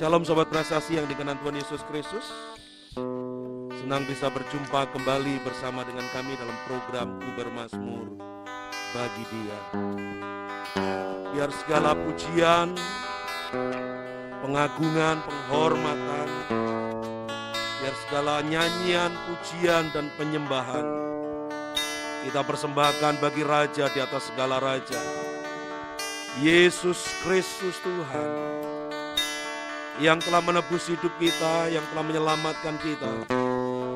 Shalom Sobat Prestasi yang dikenan Tuhan Yesus Kristus. Senang bisa berjumpa kembali bersama dengan kami dalam program Ku Bermazmur Bagi Dia. Biar segala pujian, pengagungan, penghormatan, biar segala nyanyian, pujian, dan penyembahan kita persembahkan bagi Raja di atas segala Raja, Yesus Kristus Tuhan, yang telah menebus hidup kita, yang telah menyelamatkan kita,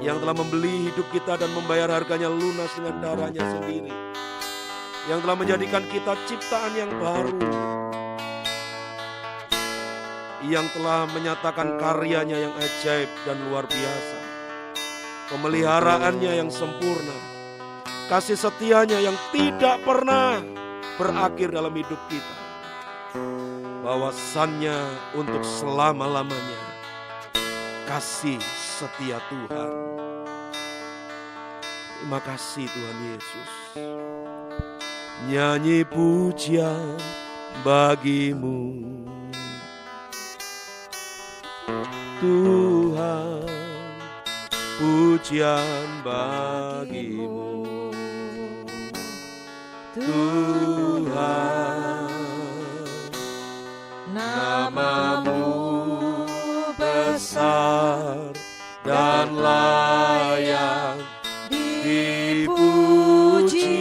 yang telah membeli hidup kita dan membayar harganya lunas dengan darahnya sendiri, yang telah menjadikan kita ciptaan yang baru, yang telah menyatakan karyanya yang ajaib dan luar biasa, pemeliharaannya yang sempurna, kasih setianya yang tidak pernah berakhir dalam hidup kita, bahwasannya untuk selama-lamanya kasih setia Tuhan. Terima kasih Tuhan Yesus. Nyanyi pujian bagimu Tuhan, pujian bagimu Tuhan. Namamu besar dan layak dipuji.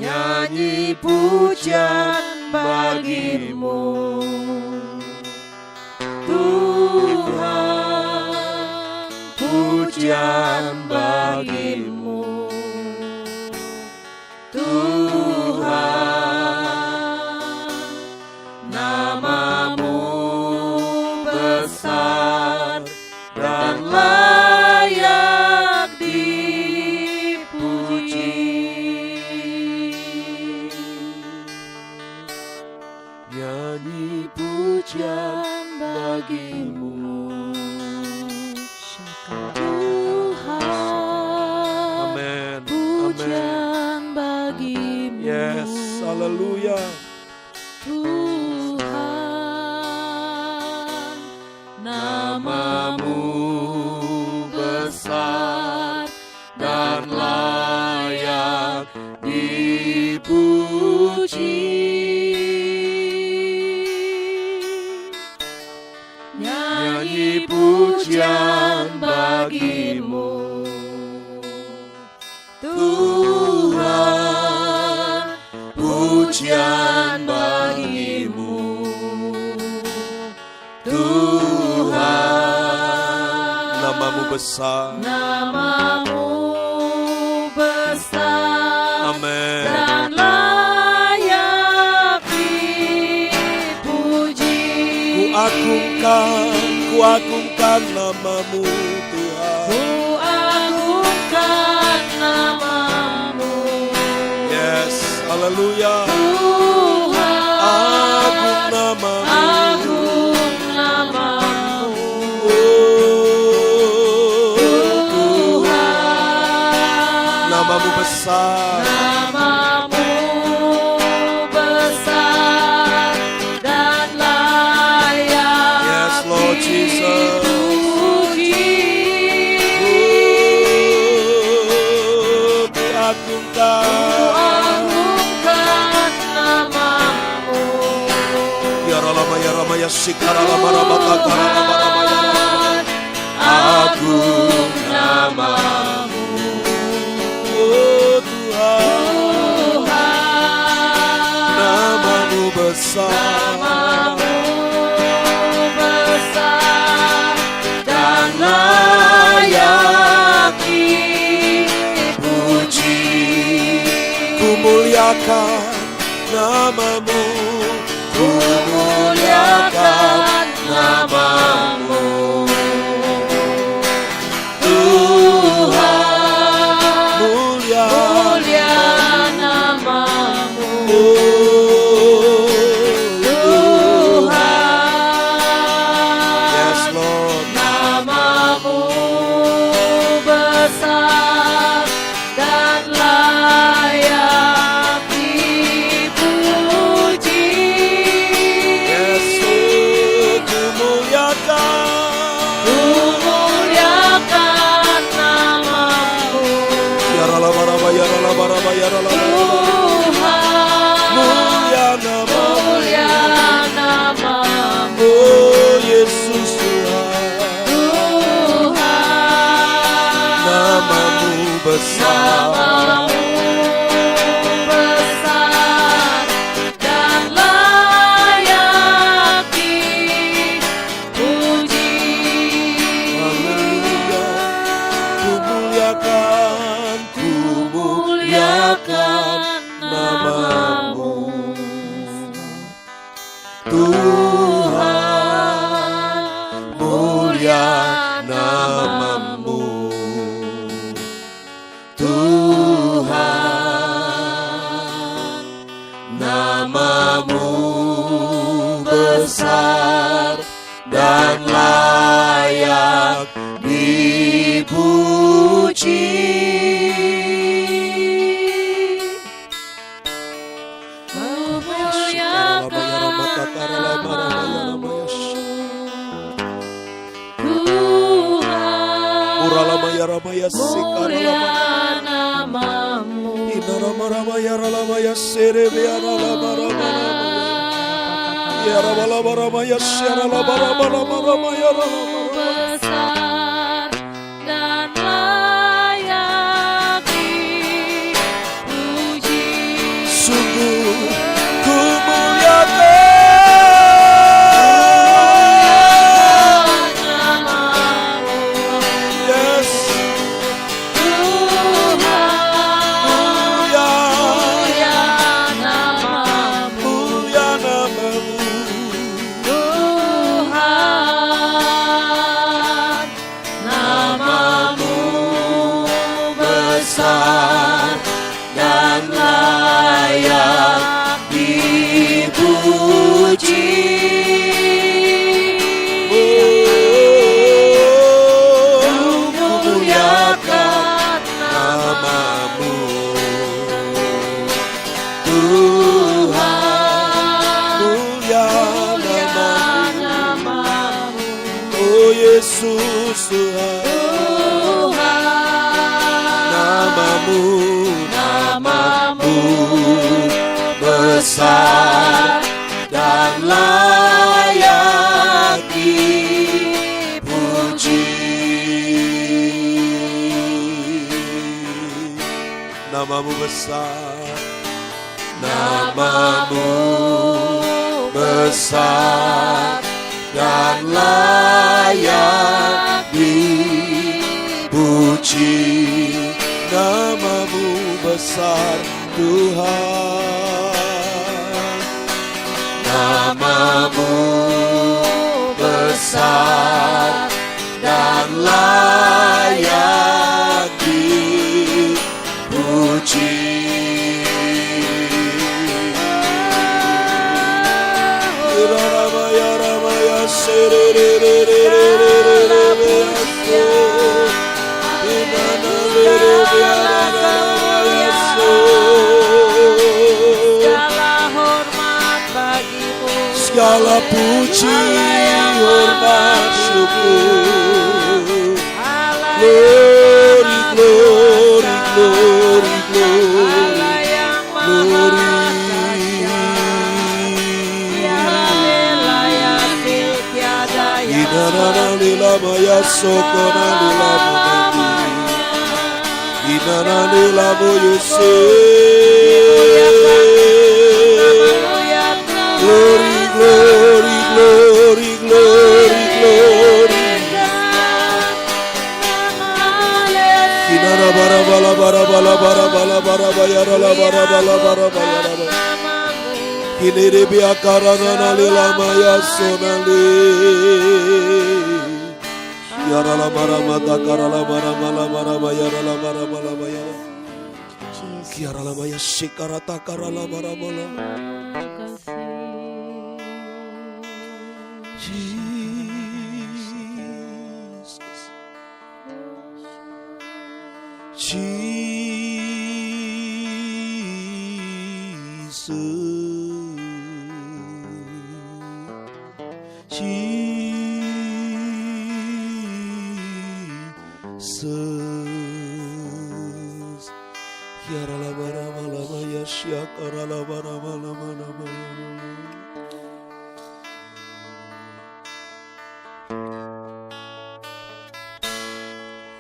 Nyanyi pujian bagimu Tuhan, pujian bagimu Tuhan. Namamu besar dan layak dipuji. Nyanyi pujian bagimu Tuhan. Amin. Pujian bagimu. Yes, haleluya. Tuhan, namamu besar dan layak dipuji. Nyanyi pujian bagimu Tuhan, pujian bagimu Tuhan. Namamu besar, namamu besar, amen, dan layak dipuji. Ku agungkan namamu Tuhan, ku agungkan namamu. Yes, haleluya. Tuhan, agung namamu, agung namamu. Oh, Tuhan, namamu besar, namamu besar dan layak. Yes, Lord Jesus. Kuagungkan namamu. Ya Ramaya Ramaya Sikara Rama Rama Kata Rama Rama ya. Agung namamu. Oh Tuhan, namamu besar, namamu besar dan layak dipuji. Ku muliakan namamu, ku muliakan namamu Tuhan, mulia namamu Tuhan. Yes Lord, namamu besar dan layak dipuji. mulia namamu, oh Yesus Tuhan, namamu besar. Dan layak dipuji. Besar dan layak dipuji. Sungguh ku muliakan namamu, yes Tuhan. mulia Namamu, mulia namamu. Tuhan, namamu besar dan layak dipuji. Muliakan Namamu Tuhan, mulia namamu, oh Yesus Tuhan, Tuhan, namamu besar dan layak dipuji. Namamu besar, namamu besar dan layak dipuji. Namamu besar Tuhan, namamu besar dan layak dipuji. Ramaya Ramaya segala hormat bagimu, segala puji hormat syukur, glory glory glory glory Allah yang maha dahsyat, tiada yang Inara lila maya sokona lila mami, Inara lila moyose. Glory, glory, glory, glory, glory. Inara bara bala bara bala bara bala bara bayara la bara bala bara bayara bara. Kinere biakara nana lila maya sonali. Yara la bara mata kara la bara mala bara bayara la bara bala bayara. Kiara la maya shikara takara la bara bala. Jesus. Jesus. Kiara lama ya syakara lama.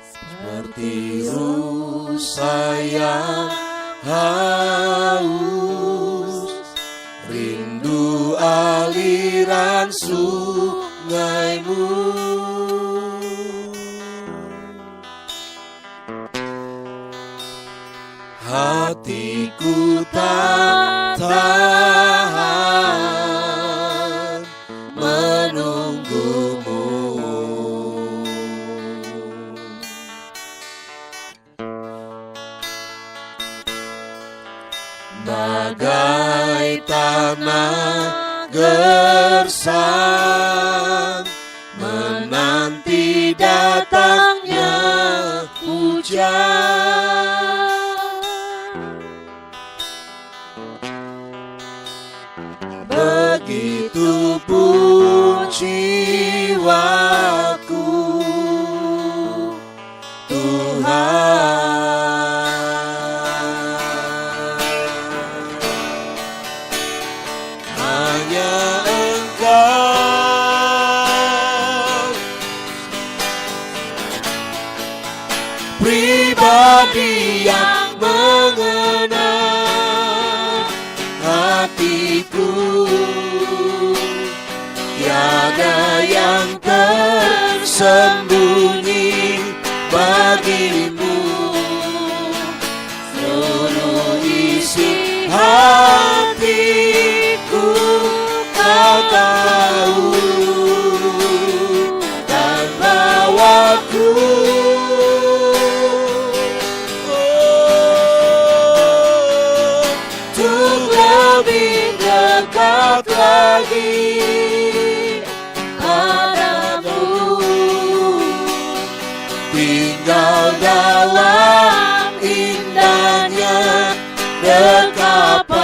Seperti rusa yang haus, rindu aliran sungaimu. Hatiku tak tahan menunggumu. Bagai tanah gersang menanti datangnya hujan. Begitu pun jiwaku, Tuhan. Hanya Engkau pribadi yang mengenal hatiku. Tiada yang tersembunyi bagimu. Seluruh isi hatiku Kau tahu, dan bawaku untuk lebih dekat lagi padamu, tinggal dalam indahnya dekapan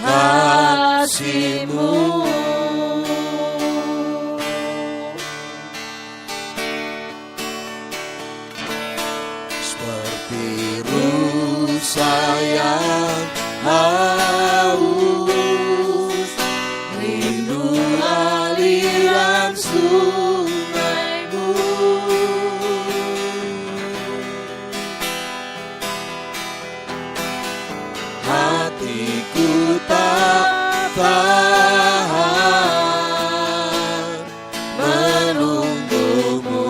kasih-Mu. Seperti rusa yang haus, rindu aliran sungaimu. Hatiku tak tahan menunggumu.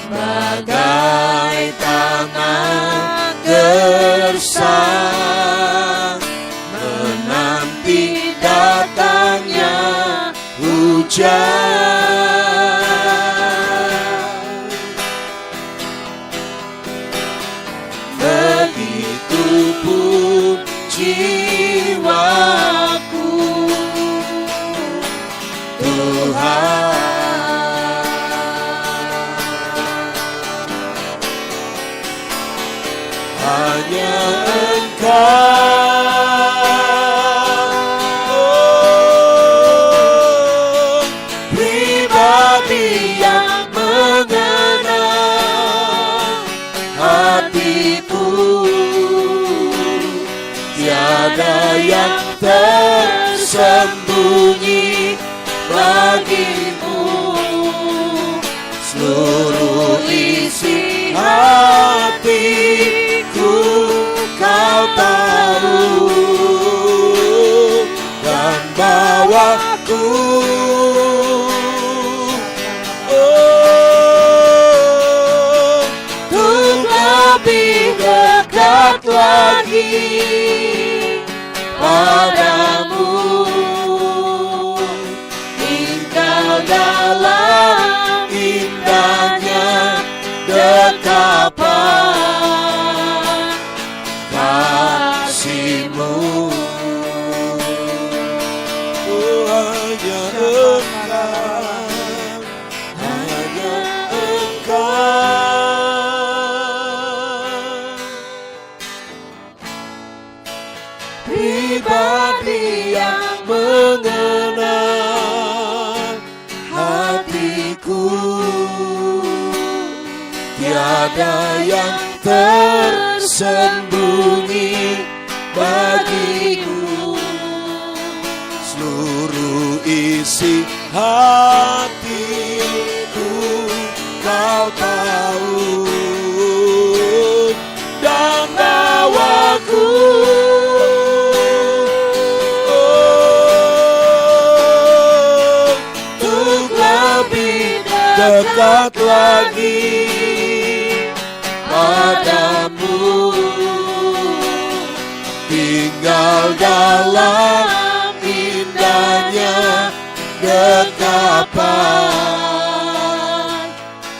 Bagai tanah gersang menanti datangnya hujan. Begitupun jiwaku, Tuhan. Hanya Engkau pribadi yang mengenal hatiku. Tiada yang tersembunyi bagimu. Seluruh isi hatiku Kau tahu, dan bawaku untuk lebih dekat lagi padamu, tinggal dalam indahnya dekapan kasih-Mu. Hanya Engkau pribadi Tiada yang tersembunyi bagimu. Seluruh isi hatiku Kau tahu, dan bawaku untuk lebih dekat lagi padamu, tinggal dalam indahnya dekapan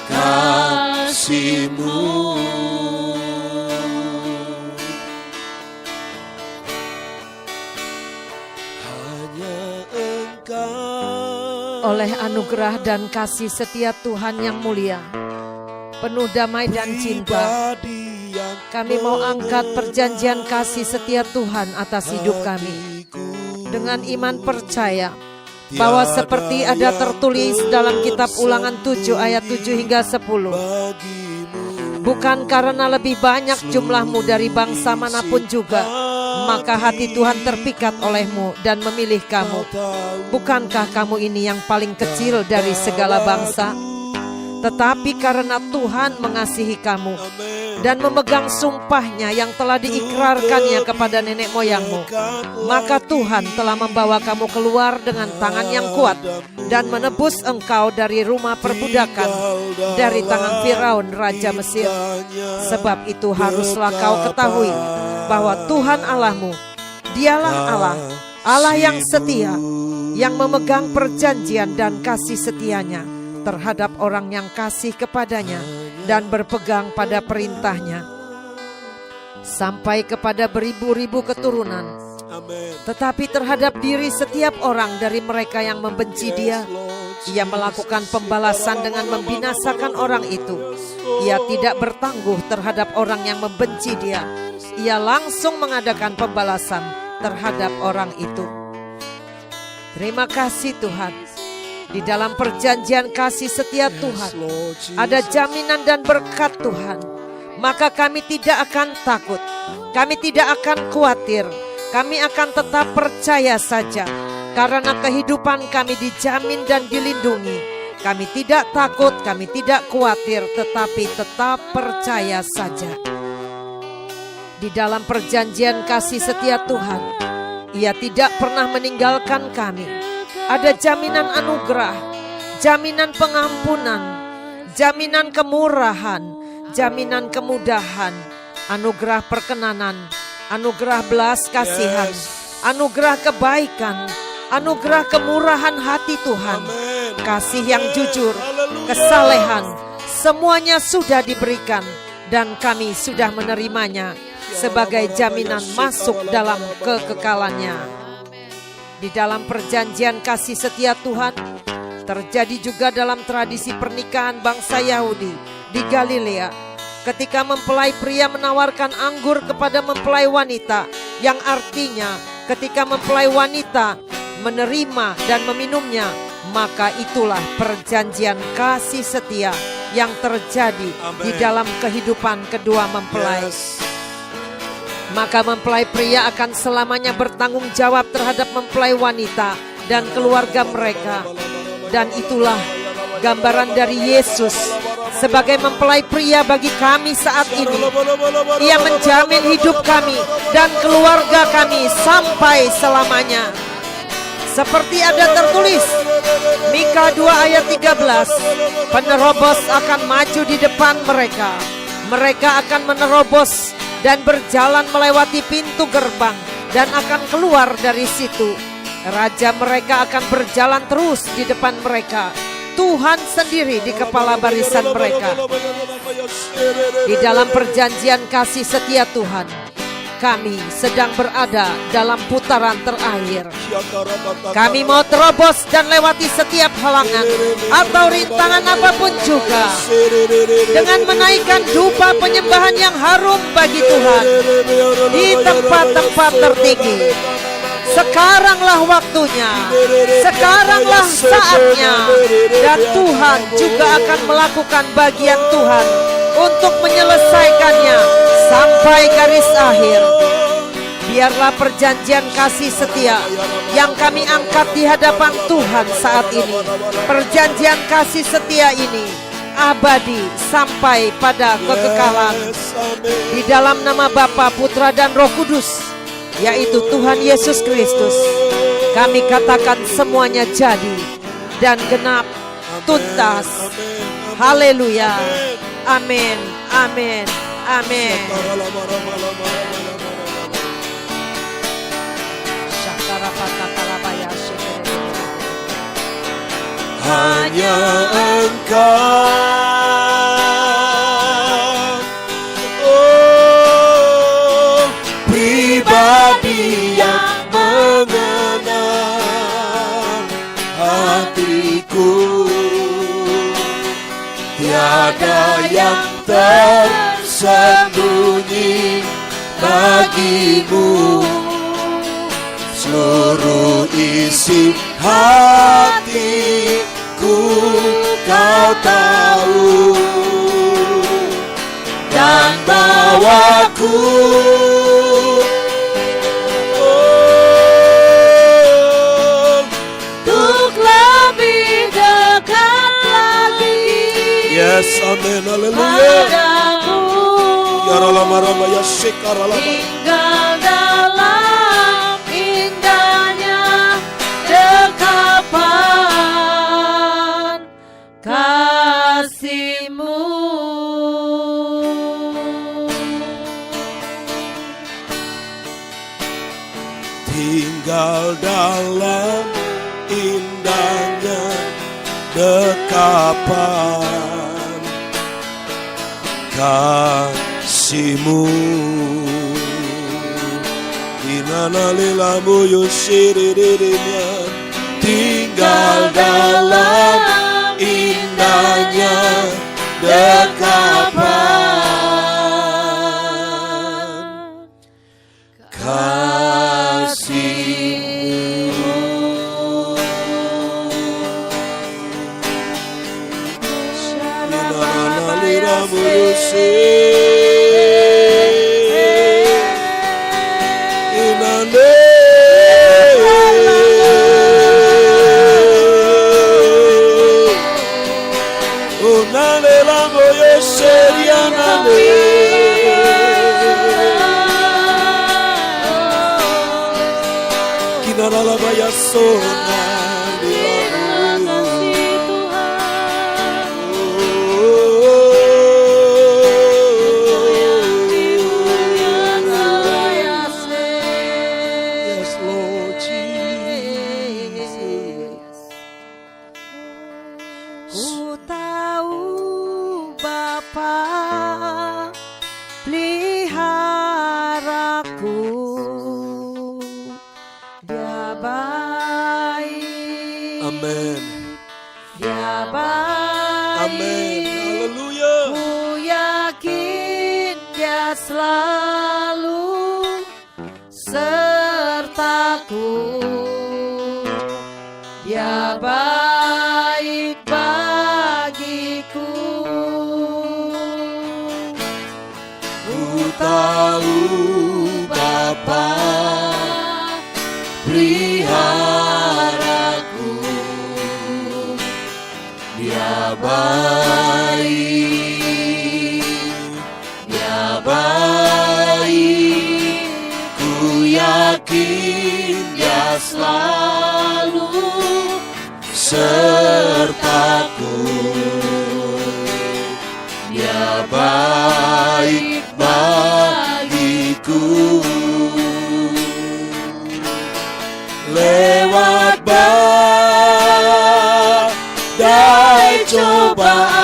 kasih-Mu. Hanya Engkau. Oleh anugerah dan kasih setia Tuhan yang mulia, penuh damai dan cinta, kami mau angkat perjanjian kasih setia Tuhan atas hidup kami. Dengan iman percaya bahwa seperti ada tertulis dalam kitab Ulangan 7 ayat 7 hingga 10, bukan karena lebih banyak jumlahmu dari bangsa manapun juga, maka hati Tuhan terpikat olehmu dan memilih kamu. Bukankah kamu ini yang paling kecil dari segala bangsa? Tetapi karena Tuhan mengasihi kamu dan memegang sumpahnya yang telah diikrarkannya kepada nenek moyangmu, maka Tuhan telah membawa kamu keluar dengan tangan yang kuat dan menebus engkau dari rumah perbudakan, dari tangan Firaun Raja Mesir. Sebab itu haruslah kau ketahui bahwa Tuhan Allahmu, dialah Allah, Allah yang setia, yang memegang perjanjian dan kasih setianya terhadap orang yang kasih kepadanya dan berpegang pada perintahnya, sampai kepada beribu-ribu keturunan. Tetapi terhadap diri setiap orang dari mereka yang membenci Dia, Ia melakukan pembalasan dengan membinasakan orang itu. Ia tidak bertangguh terhadap orang yang membenci Dia. Ia langsung mengadakan pembalasan terhadap orang itu. Terima kasih Tuhan. Di dalam perjanjian kasih setia Tuhan ada jaminan dan berkat Tuhan. Maka kami tidak akan takut, kami tidak akan khawatir, kami akan tetap percaya saja. Karena kehidupan kami dijamin dan dilindungi. Kami tidak takut, kami tidak khawatir, tetapi tetap percaya saja. Di dalam perjanjian kasih setia Tuhan, Ia tidak pernah meninggalkan kami. Ada jaminan anugerah, jaminan pengampunan, jaminan kemurahan, jaminan kemudahan, anugerah perkenanan, anugerah belas kasihan, anugerah kebaikan, anugerah kemurahan hati Tuhan, kasih yang jujur, kesalehan, semuanya sudah diberikan dan kami sudah menerimanya sebagai jaminan masuk dalam kekekalannya. Di dalam perjanjian kasih setia Tuhan terjadi juga dalam tradisi pernikahan bangsa Yahudi di Galilea, ketika mempelai pria menawarkan anggur kepada mempelai wanita, yang artinya ketika mempelai wanita menerima dan meminumnya, maka itulah perjanjian kasih setia yang terjadi di dalam kehidupan kedua mempelai. Maka mempelai pria akan selamanya bertanggung jawab terhadap mempelai wanita dan keluarga mereka. Dan itulah gambaran dari Yesus sebagai mempelai pria bagi kami saat ini. Ia menjamin hidup kami dan keluarga kami sampai selamanya. Seperti ada tertulis Mika 2 ayat 13, penerobos akan maju di depan mereka. Mereka akan menerobos dan berjalan melewati pintu gerbang dan akan keluar dari situ. Raja mereka akan berjalan terus di depan mereka. Tuhan sendiri di kepala barisan mereka. Di dalam perjanjian kasih setia Tuhan, kami sedang berada dalam putaran terakhir. Kami mau terobos dan lewati setiap halangan atau rintangan apapun juga, dengan menaikkan dupa penyembahan yang harum bagi Tuhan di tempat-tempat tertinggi. Sekaranglah waktunya, sekaranglah saatnya, dan Tuhan juga akan melakukan bagian Tuhan untuk menyelesaikannya sampai garis akhir. Biarlah perjanjian kasih setia yang kami angkat di hadapan Tuhan saat ini, perjanjian kasih setia ini abadi sampai pada kekekalan. Di dalam nama Bapa, Putra dan Roh Kudus, yaitu Tuhan Yesus Kristus, kami katakan semuanya jadi dan genap, tuntas. Haleluya. Amin. Amin. Amin. Hanya Engkau, oh, pribadi yang mengenal hatiku. Tiada yang tersembunyi bagimu, seluruh isi hatiku Kau tahu, dan bawaku untuk lebih dekat lagi. Yes, amin, haleluya. Padamu, Ya Rama ya Shekaralama. tinggal dalam indahnya dekapan kasih-Mu. Tinggal dalam indahnya dekapan kasih-Mu. Inanalilamu yushiririnya. Tinggal dalam indahnya dekapan kasih-Mu. Inanalilamu Yes, Lord Jesus. Ku tahu Bapa peliharaku, Dia baik, Amen. Dia baik. Amen. Haleluya. Ku yakin Dia selalu sertaku, Dia baik bagiku. Ku tahu Bapa peliharaku, Dia baik, Dia baik. Ku yakin Dia selalu sertaku, Dia baik bagiku. Lewat badai cobaan,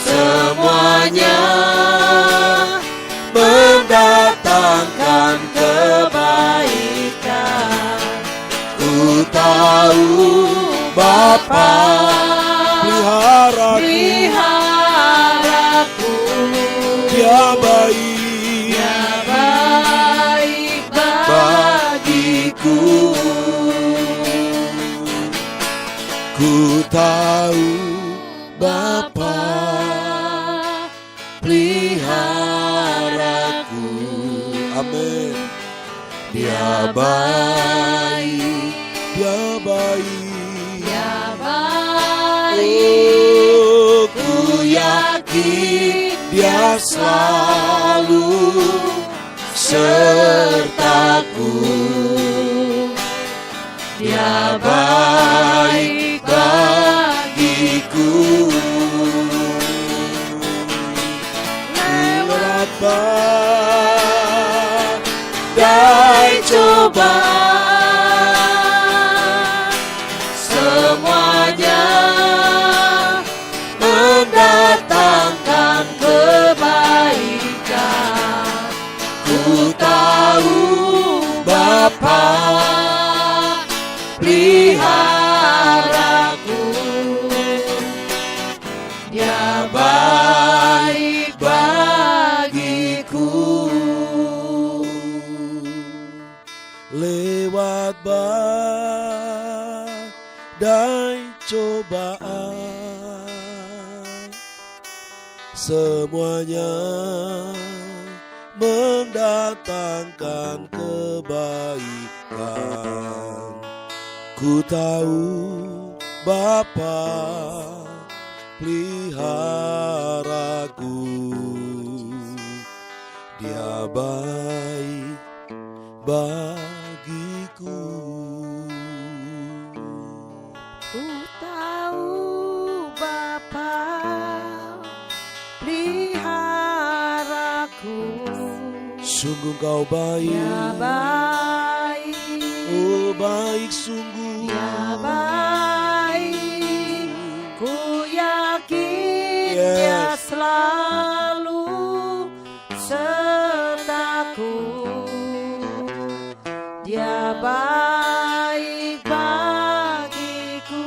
semuanya mendatangkan kebaikan. Ku tahu Bapa peliharaku, Dia baik, Dia baik bagiku. Ku tahu Bapa Dia baik, Dia baik, Dia baik. oh, ku yakin Dia selalu sertaku. Dia baik bagiku. Lewat badai cobaan, semuanya mendatangkan kebaikan. Ku tahu Bapa peliharaku. Dia baik bagiku. Lewat badai cobaan, semuanya mendatangkan kebaikan. Ku tahu Bapa peliharaku. Dia baik bagiku. Ku tahu Bapa peliharaku. Sungguh kau baik, Dia baik, oh baik sungguh. Dia baik. Ku yakin Yes. Dia selalu sertaku. Dia baik bagiku.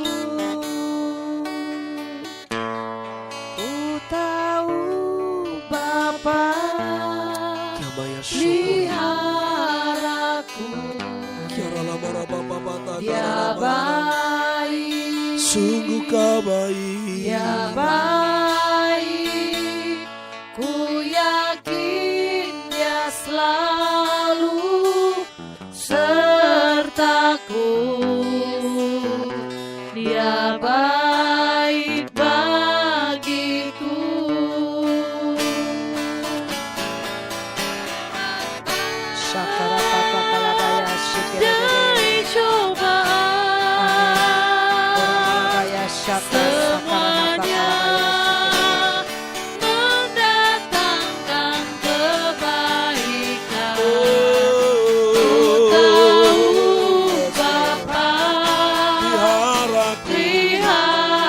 Ku tahu Bapa peliharaku. Dia baik, Sungguh kau baik. Dia baik. Ku yakin Dia selalu sertaku. Dia baik bagiku. Dari cobaan, semuanya mendatangkan kebaikan. Ku tahu Bapa peliharaku.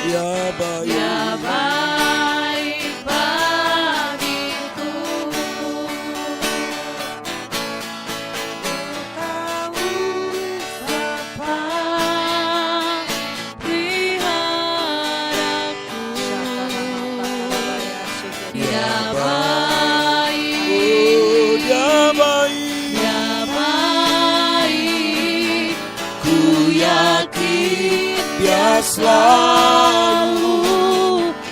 Dia baik. Dia baik bagiku. Tahu Bapa peliharaku. Dia baik, Oh, Dia baik. Dia baik. Ku yakin Dia selalu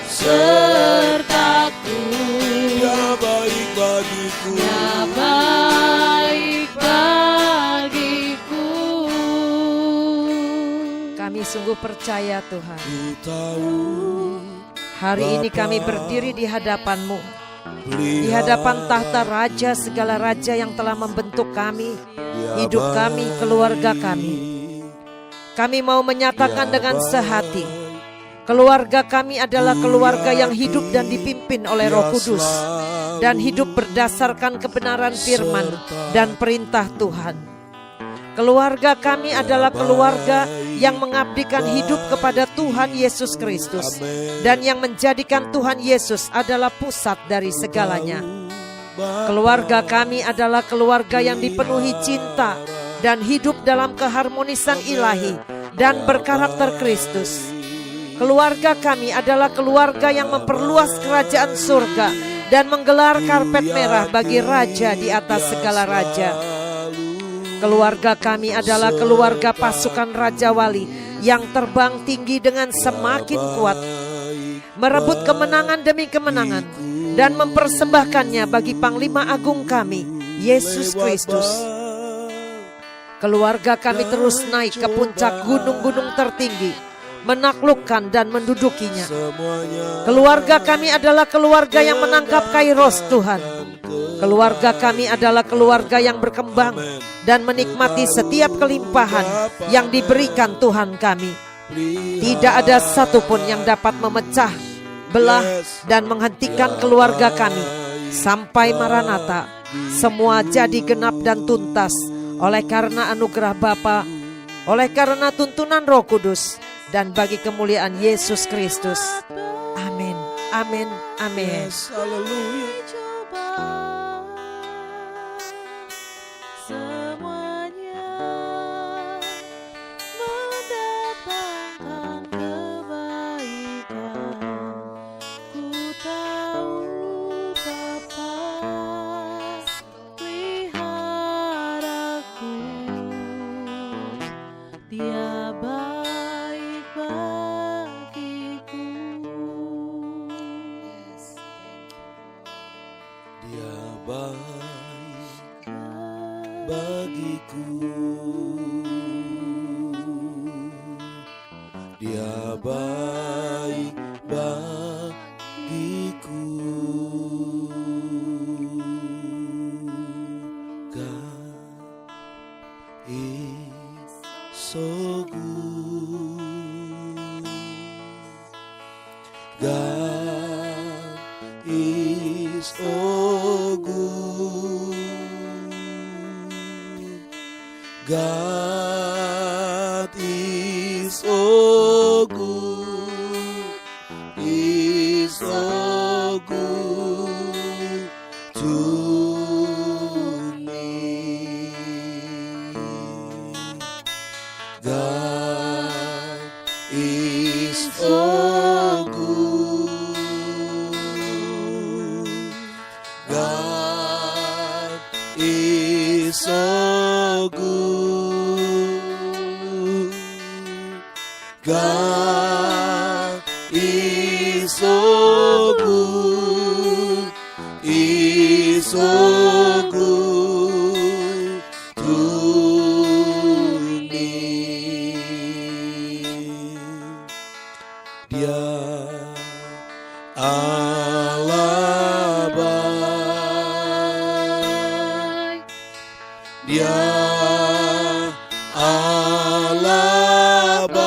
sertaku. Dia baik bagiku. Dia baik bagiku. Kami sungguh percaya Tuhan. Ku tahu Hari ini kami berdiri di hadapan-Mu, di hadapan tahta raja segala raja yang telah membentuk kami, hidup kami, keluarga kami. Kami mau menyatakan dengan sehati, keluarga kami adalah keluarga yang hidup dan dipimpin oleh Roh Kudus dan hidup berdasarkan kebenaran firman dan perintah Tuhan. Keluarga kami adalah keluarga yang mengabdikan hidup kepada Tuhan Yesus Kristus dan yang menjadikan Tuhan Yesus adalah pusat dari segalanya. Keluarga kami adalah keluarga yang dipenuhi cinta dan hidup dalam keharmonisan ilahi dan berkarakter Kristus. Keluarga kami adalah keluarga yang memperluas kerajaan surga dan menggelar karpet merah bagi raja di atas segala raja. Keluarga kami adalah keluarga pasukan Raja Wali yang terbang tinggi dengan semakin kuat, merebut kemenangan demi kemenangan dan mempersembahkannya bagi Panglima Agung kami, Yesus Kristus. Keluarga kami terus naik ke puncak gunung-gunung tertinggi, menaklukkan dan mendudukinya. Keluarga kami adalah keluarga yang menangkap kairos Tuhan. Keluarga kami adalah keluarga yang berkembang dan menikmati setiap kelimpahan yang diberikan Tuhan kami. Tidak ada satupun yang dapat memecah, belah, dan menghentikan keluarga kami sampai Maranatha. Semua jadi genap dan tuntas oleh karena anugerah Bapa, oleh karena tuntunan Roh Kudus, dan bagi kemuliaan Yesus Kristus. Amin, amin, amin. Dia baik bagiku. Dia baik bagiku. Dia baik bagiku. God is so good. God is so good. God is so good. Is so good to me. God is so good. God is so good. God is so good. Is so good to me. Dia Allah baik. Dia Allah baik.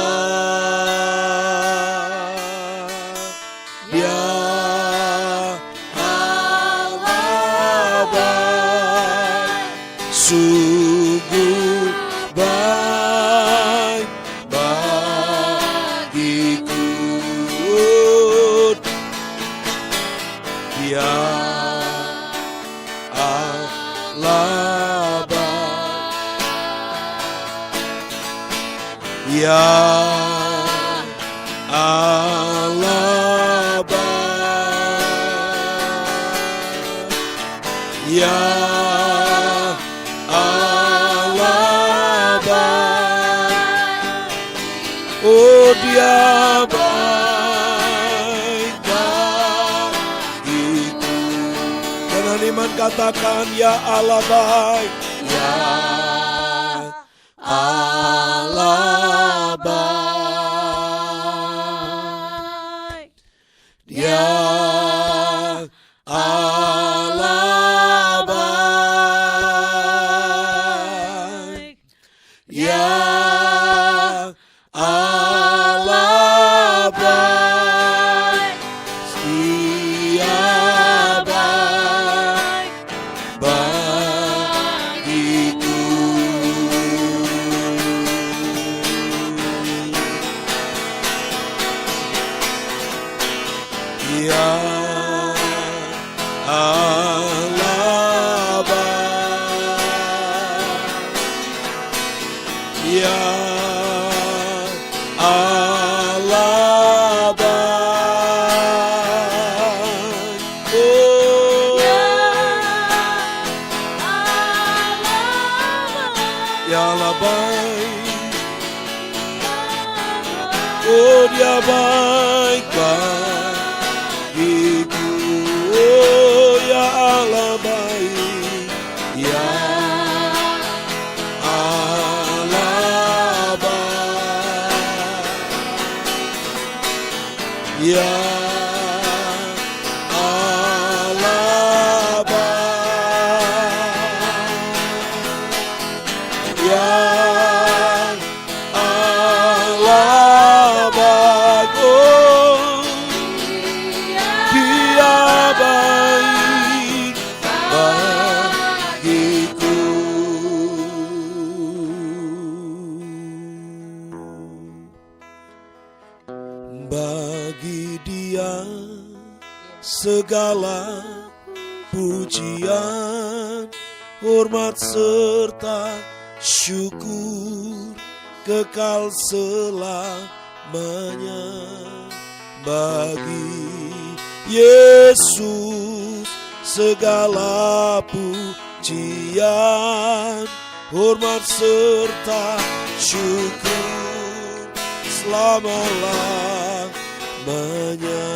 Dia Allah baik. Sungguh baik bagiku. Dia Allah baik. Dia Allah baik. Dia Allah baik. Oh, Dia baik bagiku. Dengan iman katakan, ya Allah baik. Ya Allah baik. Dia Allah baik. Ya Allah baik. Dia baik bagiku. Dia Allah baik. Dia Allah baik. Oh, ya Allah baik. Oh, Dia baik bagiku. Oh, ya Allah baik. yang Allah yang Allah bagus, Dia baik bagiku. Bagi Dia segala pujian, hormat serta syukur kekal selamanya. Bagi Yesus segala pujian, hormat serta syukur selama-lamanya.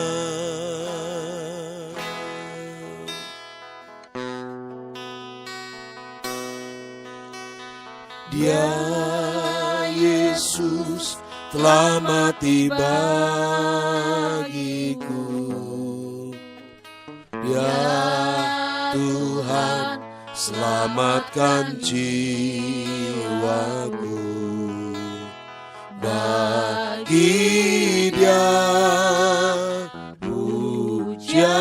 Dia Yesus telah mati bagiku. Dia Tuhan selamatkan jiwaku. Bagi Dia pujianku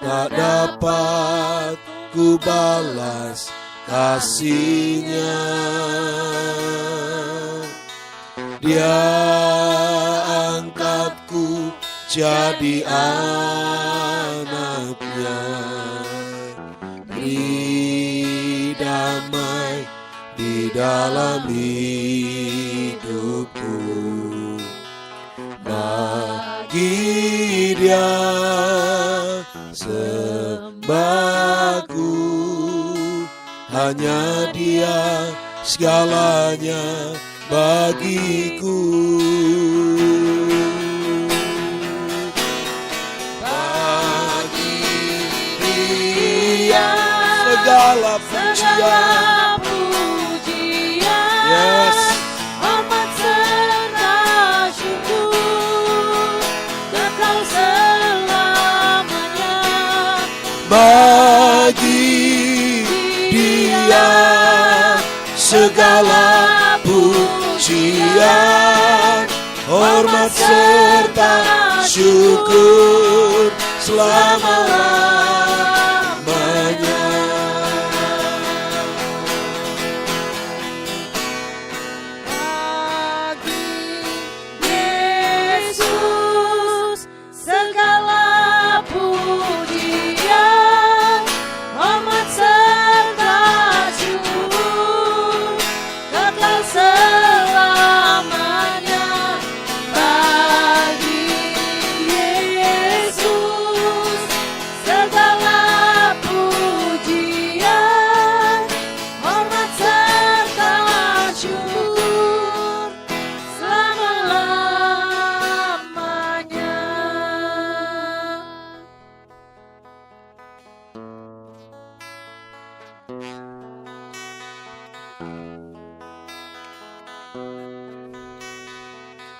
tak dapat ku balas kasih-Nya. Dia angkatku jadi anak-Nya, beri damai di dalam hidupku. Bagi Dia sembahku, hanya Dia segalanya bagiku. Bagi Dia segala pujian, yes, hormat serta syukur kekal selamanya. bagi Dia segala pujian, hormat serta syukur selama-lamanya. Bagi Yesus segala pujian, hormat serta syukur kekal selamanya. Bagi Yesus segala pujian, hormat serta syukur selama-lamanya.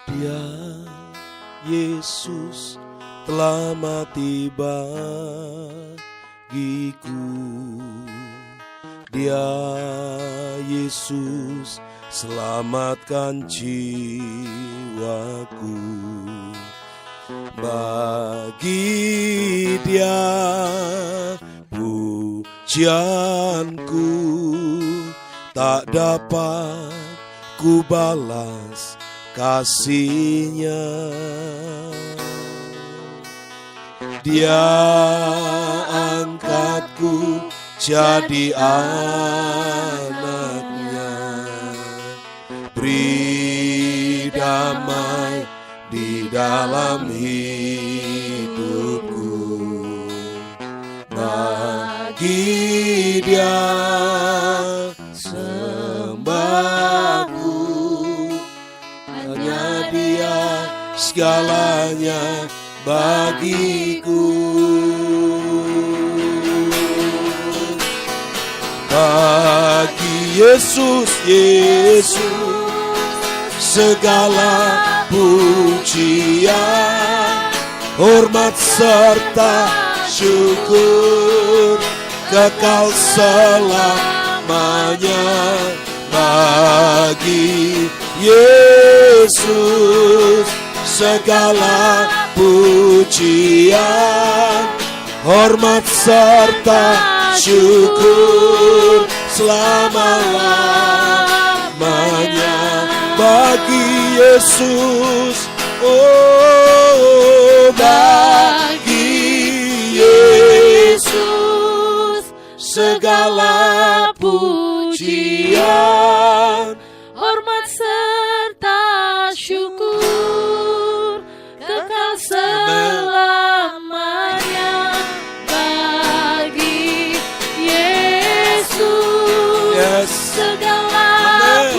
Dia Yesus telah mati bagiku. Dia Yesus selamatkan jiwaku. Bagi Dia pujianku tak dapat ku balas kasih-Nya. Dia angkatku jadi anak-Nya, beri damai di dalam hidupku. Bagi Dia sembahku, hanya Dia segalanya bagiku. Bagi Yesus segala pujian, hormat serta syukur kekal selamanya bagi Yesus. Segala pujian, hormat serta syukur selama-lamanya bagi Yesus. Oh, bagi Yesus segala pujian, hormat serta syukur kekal selamanya bagi Yesus. Yes. Segala Amen.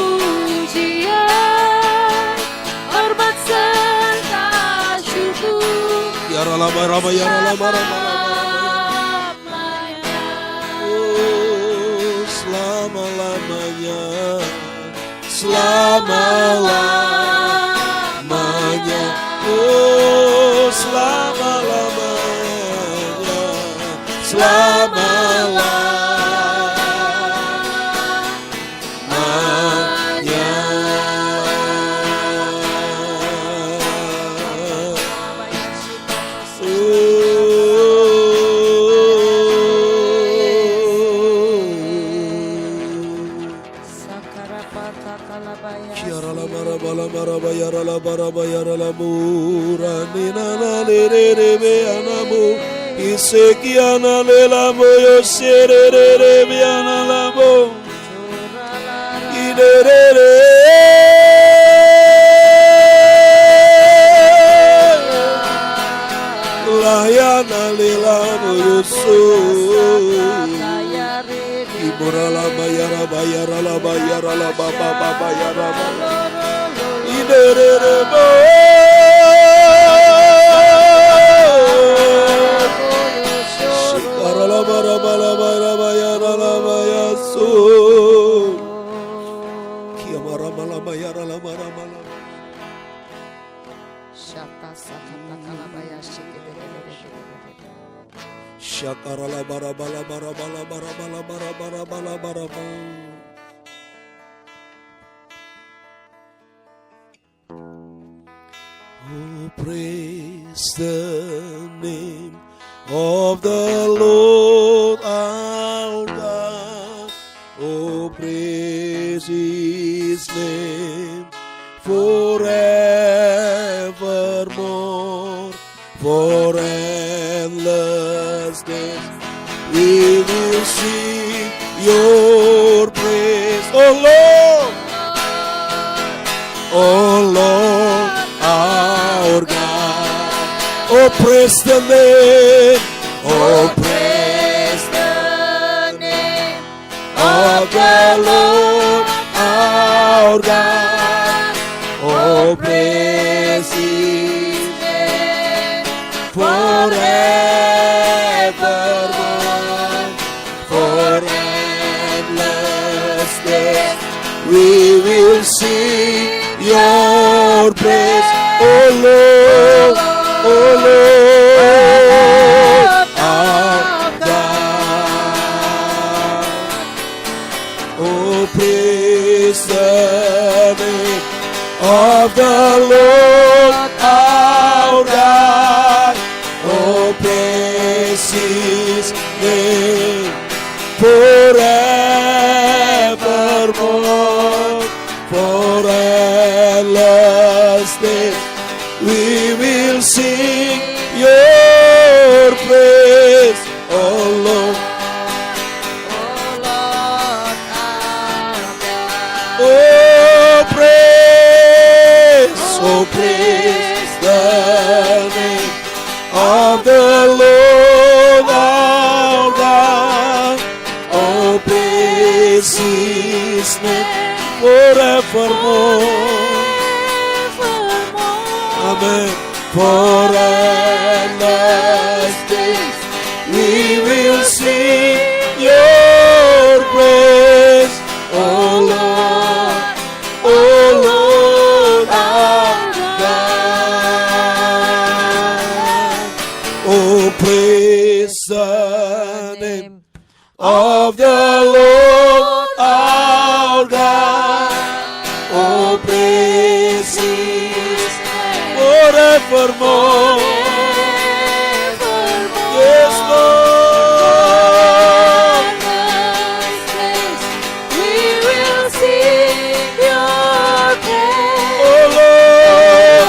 pujian, hormat serta syukur Ya Rama Rama ya Rama Rama. selamanya. Oh, selama-lamanya, selama-lamanya. Oh, selama-lamanya, selama-lamanya. Sakarapata kalabaya. Kiara la mara bala mara bayara la bara bayara la mura nina na le re re be anamu isekiana le la moyo sere re re be analamo ide re re la ya na le la moyo so. Ibora la bayara bayara la bayara la baba baba bayara ba. Idere bo. Shikara la bara bara bara bayara la bayaso. Kiamara mala bayara la bara mala. Shaka sakata kalabaya shikidere. Shakara la bara bara bara bara bara bara bara bara bara bara bara. Oh, praise the name of the Lord our God. Oh, praise His name forevermore, for endless days. We will sing your praise, oh Lord, oh Lord our God. Oh, praise the name, oh praise the name of the Lord our God. Oh, praise His name forevermore, for endless days. We will sing your praise, oh Lord, oh Lord, our God. Oh, praise the name of the Lord our God. Oh, praise His name forevermore, for endless days. We will sing your praise, oh Lord. Oh, praise the name of the Lord our God. Oh, praise His name forevermore. Amen. For endless days we will sing your praise, oh Lord, our God. forevermore. Yes, Lord. We will sing your praise. Oh Lord,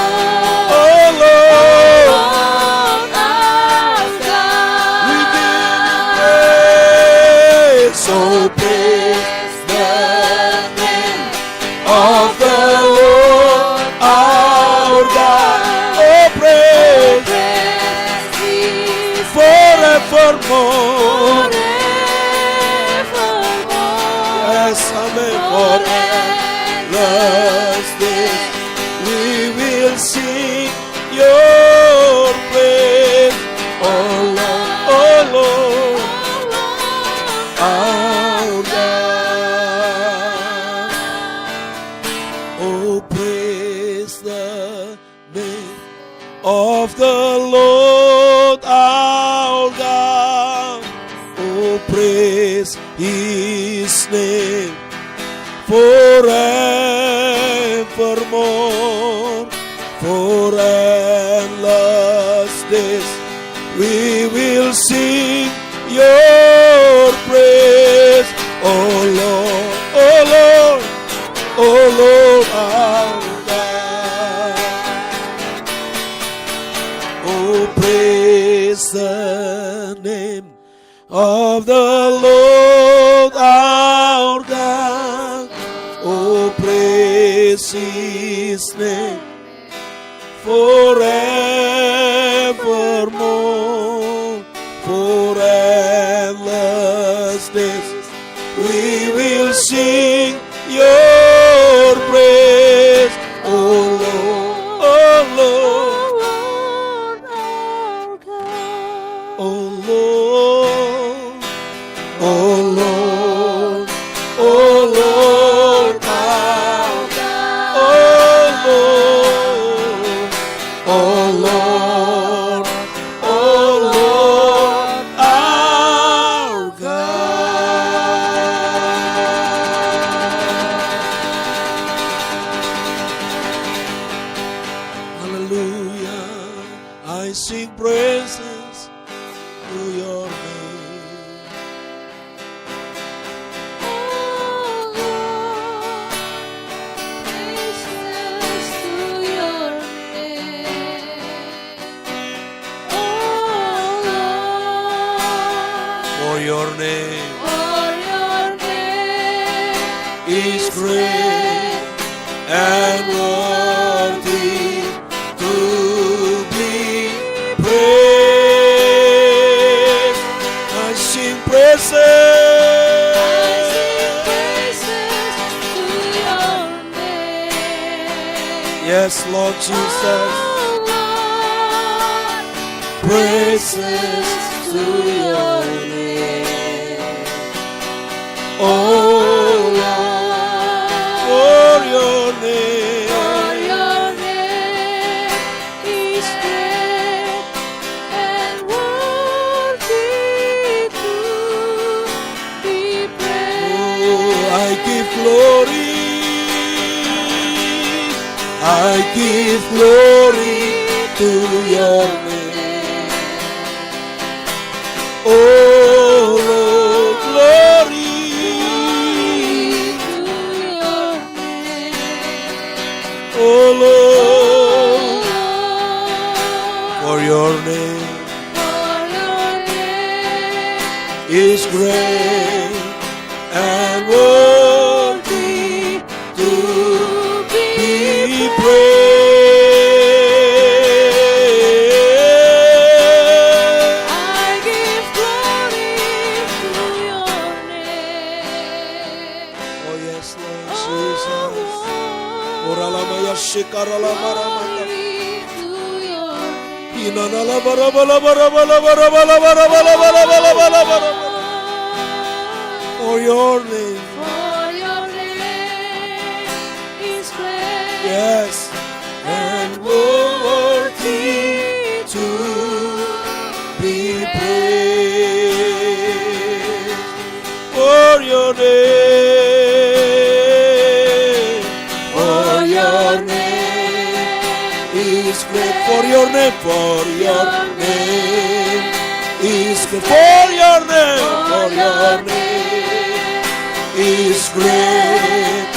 oh Lord, Lord our God. we give you praise. Oh, praise the name of the Lord our God. Oh, praise forevermore. Yes, amen. Forever days we will sing your praise. Oh Lord, oh Lord, our God. Oh, praise the name of the Lord our God. Oh, praise His name forevermore. For endless days we will sing your praise. Oh Lord, oh Lord, oh Lord our God. Oh, praise the name of the Lord our God. Oh, praise His name forevermore. For endless days we will sing your praise. Oh Lord, oh Lord, oh Lord, oh Lord, oh Lord our God. Oh Lord, oh Lord, oh Lord our God. Hallelujah, I sing praises to your name. For your name is great and worthy to be praised. I sing praises. Yes, Lord Jesus. Praises to your name. Oh Lord, for your name is great and worthy to be praised. Oh, I give glory. I give glory to your name. Oh Lord, glory to your name. oh Lord, Lord, for your name for your name is great and worthy to be praised. I give glory to your name. Oh yes, Lord Jesus. Oralamaya shikaralamaramata. Glory to your name. Inanalabarabalabarabalabarabalabarabalabarabalabarabara. For your name, For your name is great yes, and worthy to be praised. For your name is great. For your name is good. For your name is great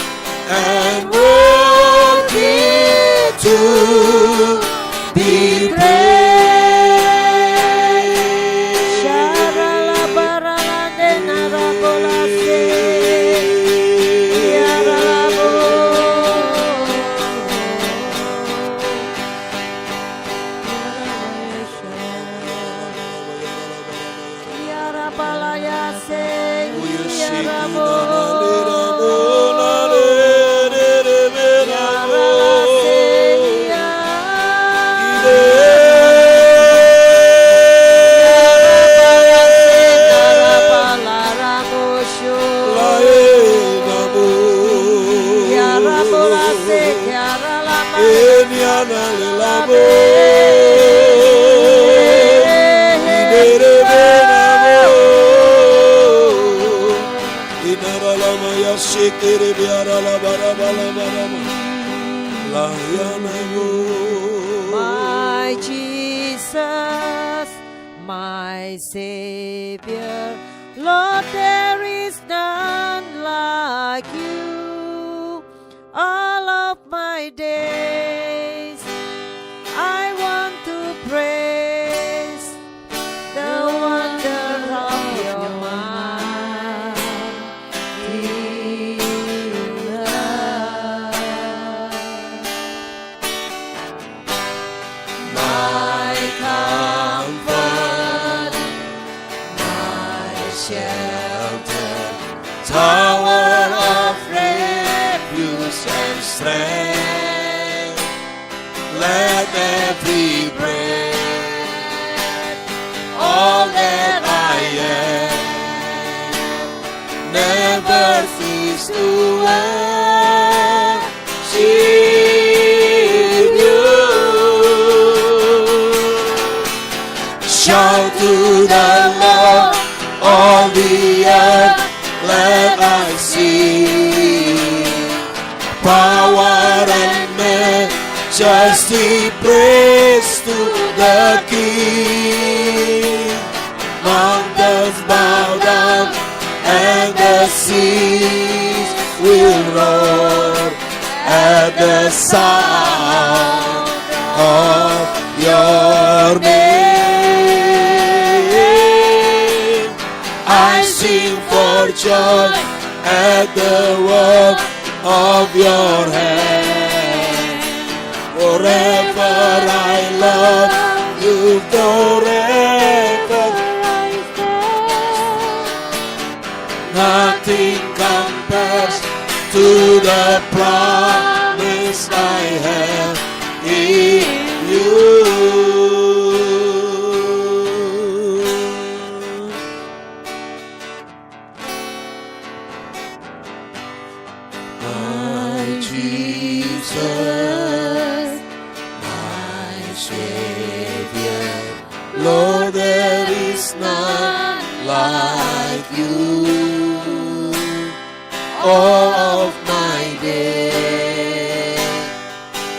and worthy to be praised. My Jesus, my Savior, Lord, there is none like you. All of my days, I want to praise the wonder of your mighty love. My comfort, my shelter, tower of refuge and strength. Let every breath, all that I am, never cease to worship you. Shout to the Lord, all the earth, let I see power and majesty, praise to the King. Mountains bow down and the seas will roar at the sound of your name. I sing for joy at the work of your hand. Forever I love you, forever. Nothing compares to the promise I have in you. My Jesus, my Savior, Lord, there is none like you. All of my day,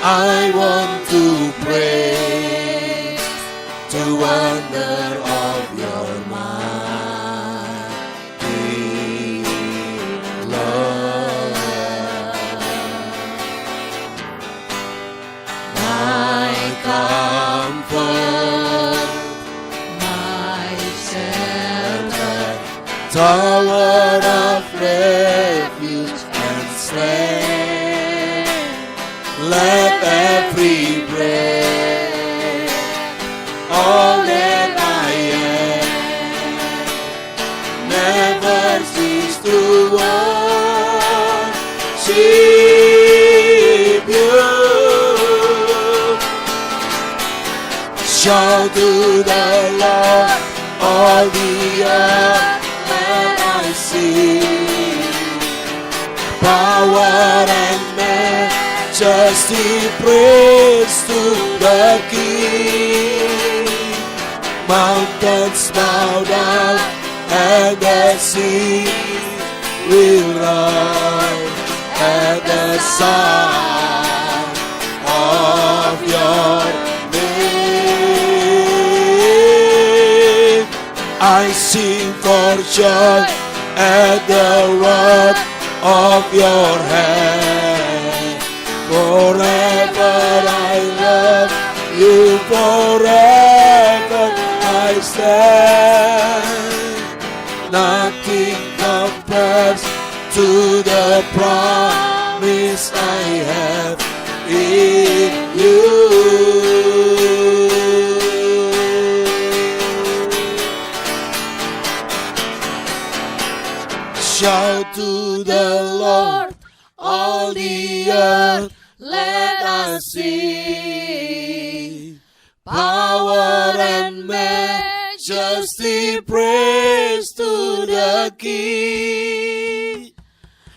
I want to praise the wonder of your mighty love. My comfort, my shelter, tower of refuge and strength. Let every breath, all that I am, never cease to worship you. Shout to the Lord, all the earth, let I see power and majesty, praise to the King. Mountains bow down and the sea will roar at the sound of your name. I sing for joy at the work of your hand. Forever I love you, forever I stand. Nothing compares to the promise I have in you. Shout to the Lord, all the earth, let us sing. Power and majesty, praise to the King.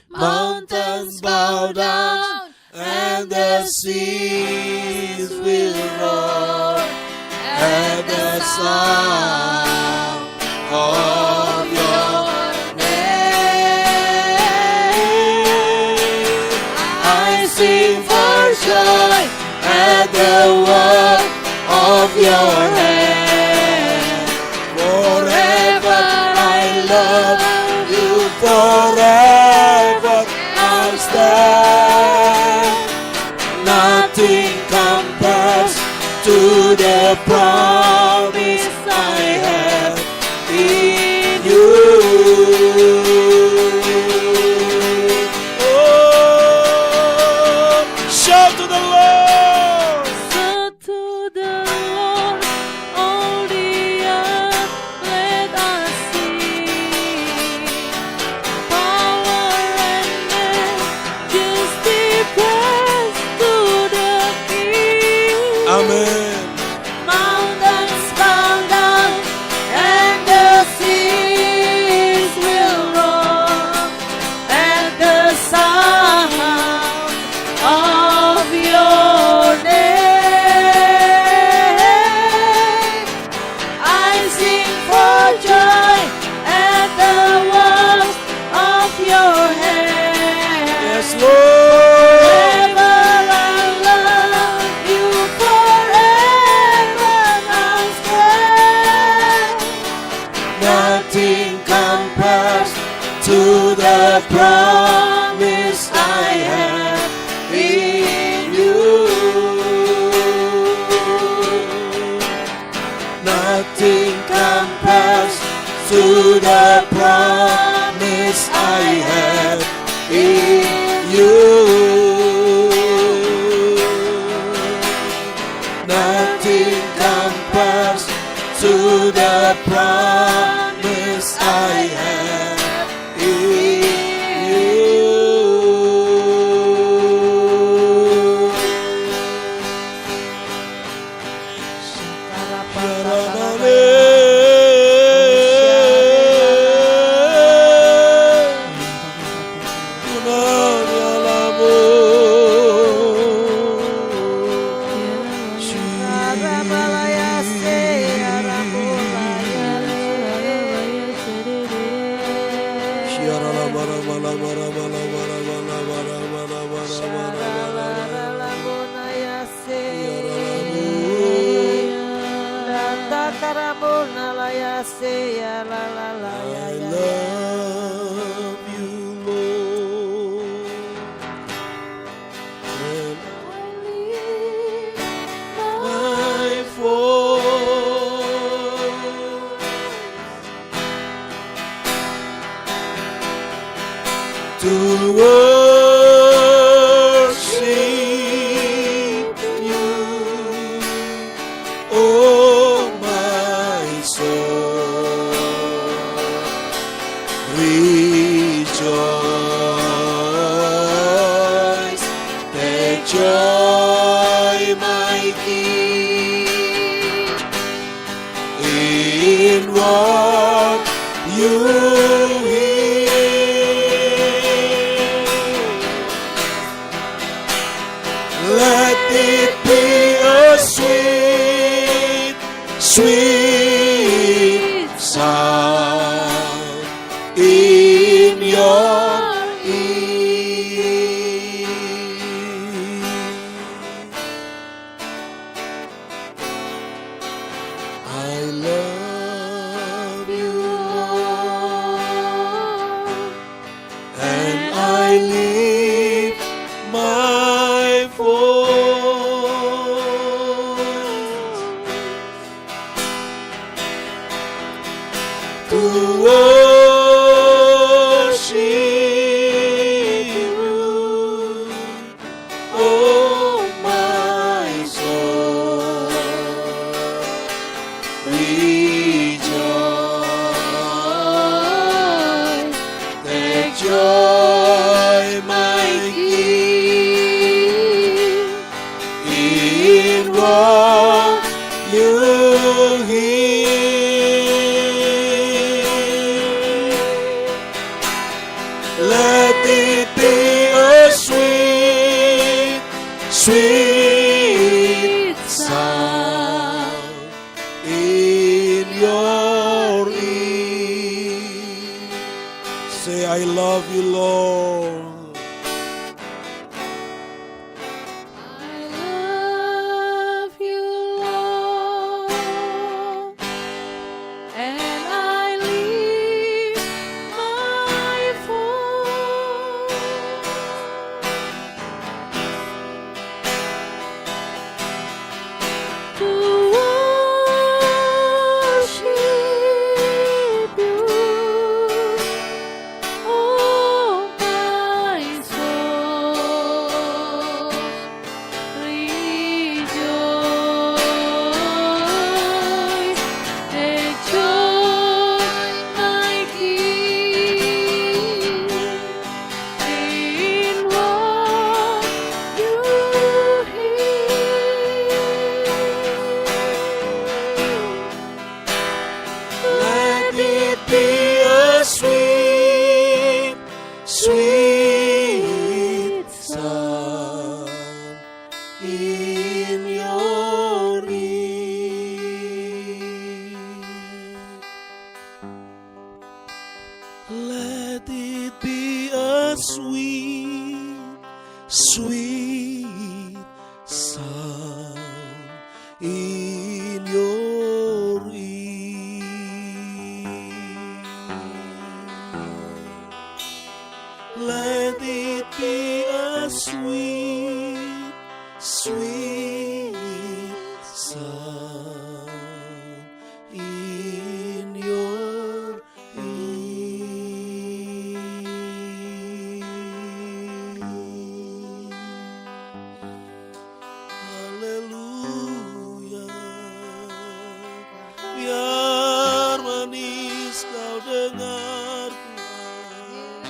Mountains bow down and the seas will roar at the sound of your name. I sing for joy at the work of your hand. Forever I love you, forever I'll stand. Nothing compares to the promise I have in you. Oh, shout to the Lord. So to the Lord, all the earth, let us sing. Power and majesty, praise to the King. Amen. Mountains bow down and the seas will roar at the sound of your name. I sing for joy at the work of your hand. Yes, Lord. Forever I love you, forever I'll stand. Nothing compares to the promise I have in you. Nothing compares to the promise I have in you. Nothing compares to the promise I have in you. I love you, Lord, and my voice to worship you, oh my soul, rejoice, take joy, my King, in what you hear. Let it be a sweet, sweet sound in your ear. I lift my voice to worship you, oh my soul, rejoice, take joy, my King, in what you hear. Let it be a sweet, sweet sound in your ear. Say, I love you, Lord. I love you, Lord, and I lift my voice to worship you, oh my soul, rejoice, take joy, my King, in what you Let it be a sweet, sweet sound in your ear. Let it be a sweet, sweet sound in your ear. Let it be a sweet, sweet sound in your ear. Haleluya. Biar manis kau dengar Tuhan,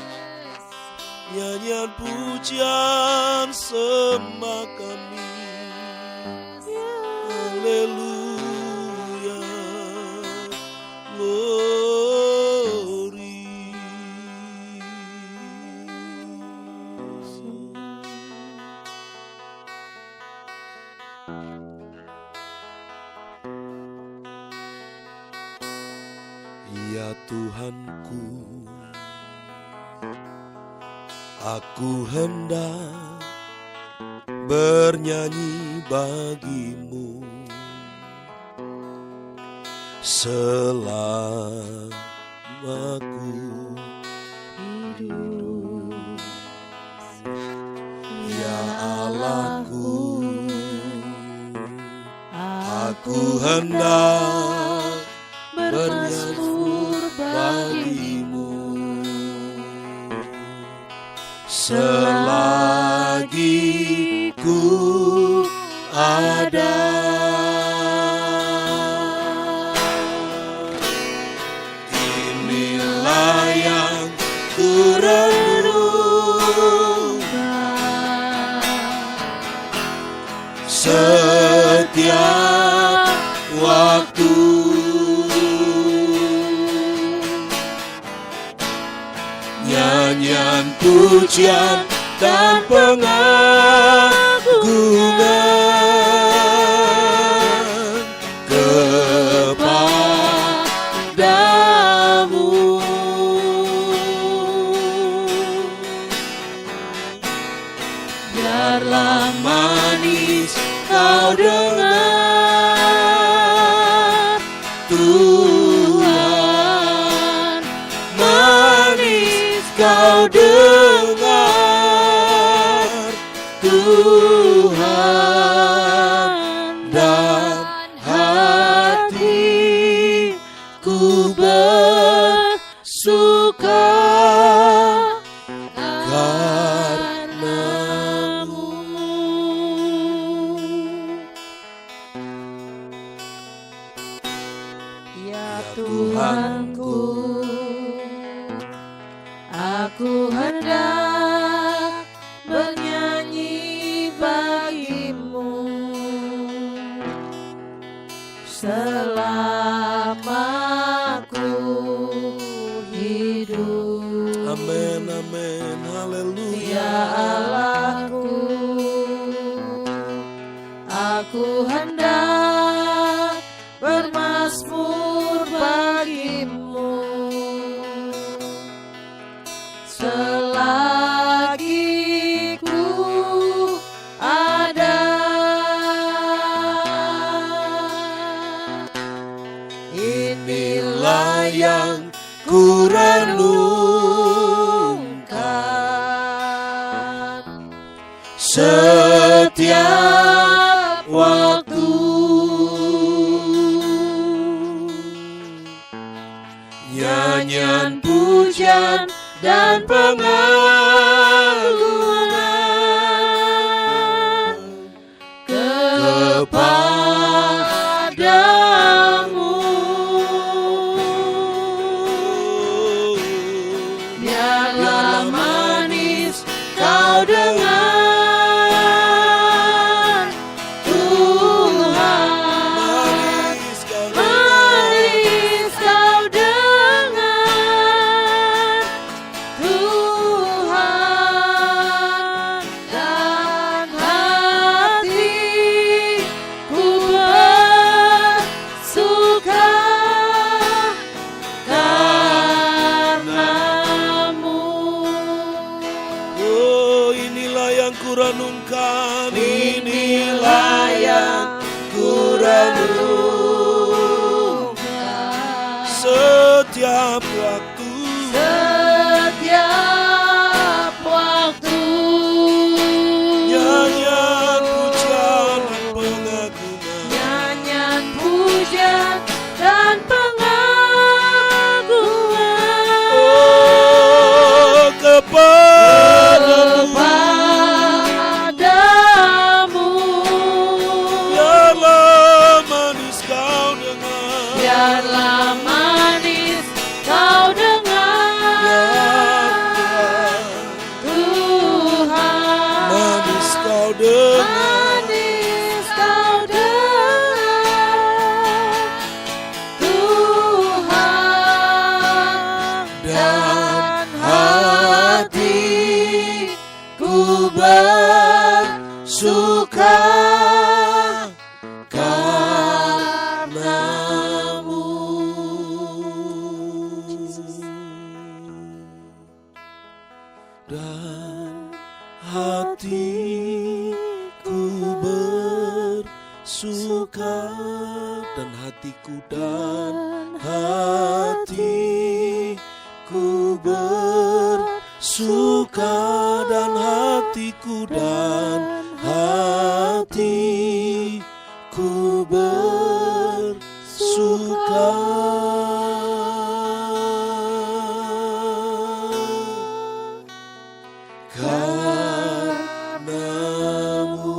nyanyian pujian sembah kami. Haleluya, glory. Ya Tuhanku, aku hendak bernyanyi bagimu selama ku hidup. Ya Allahku, aku hendak bermasmur bagimu selagi ku ada. Inilah yang ku renungkan setiap waktu. Nyanyian pujian dan pengagungan kepadamu. Biarlah manis kau dengar Tuhan, manis kau dengar Tuhan dan hatiku bersuka karena-Mu. Ya Tuhanku, aku hendak bernyanyi bagi-Mu selama ku hidup. Amin, amin, haleluya. Ya Allahku, aku hendak bermazmur bagi-Mu selagi ku ada. Inilah yang ku renungkan setiap waktu. Nyanyian pujian dan pengagungan kepadamu. Biarlah manis kau dengar, Tuhan. Manis kau dengar, Tuhan. Dan hatiku bersuka karena-Mu. Oh, inilah yang ku renungkan, Inilah yang ku renungkan setiap waktu. Setiap waktu. Nyanyian pujian dan pengagungan Nyanyian pujian dan pengagungan oh, kepadamu. kepadamu. Biarlah manis kau dengar, Biarlah manis kau dengar, Tuhan. manis kau dengar. Manis kau dengar, Tuhan. Dan hatiku bersuka karena-Mu. Dan hatiku bersuka, dan hatiku bersuka, dan hatiku bersuka karena-Mu.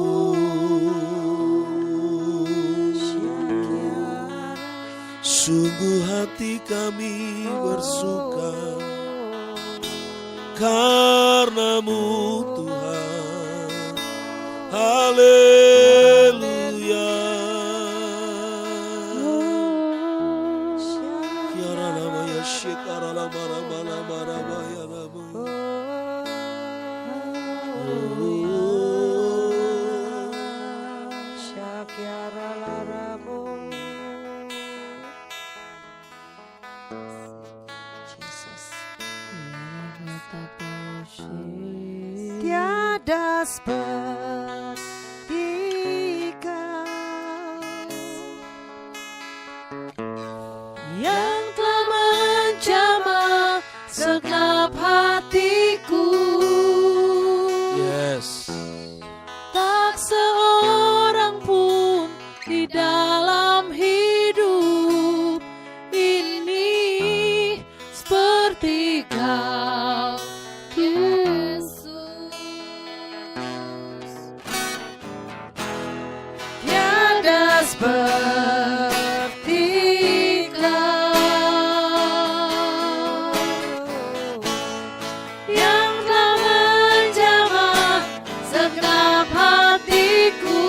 Sungguh hati kami bersuka karena-Mu Tuhan. Haleluya. Kiara nama ya shikara lama lama lama lama ya lama. Syakiara laramu. Jesus. Tiada seperti Kau yang telah menjamah segenap hatiku. Yes. seperti Kau yang telah menjamah segenap hatiku.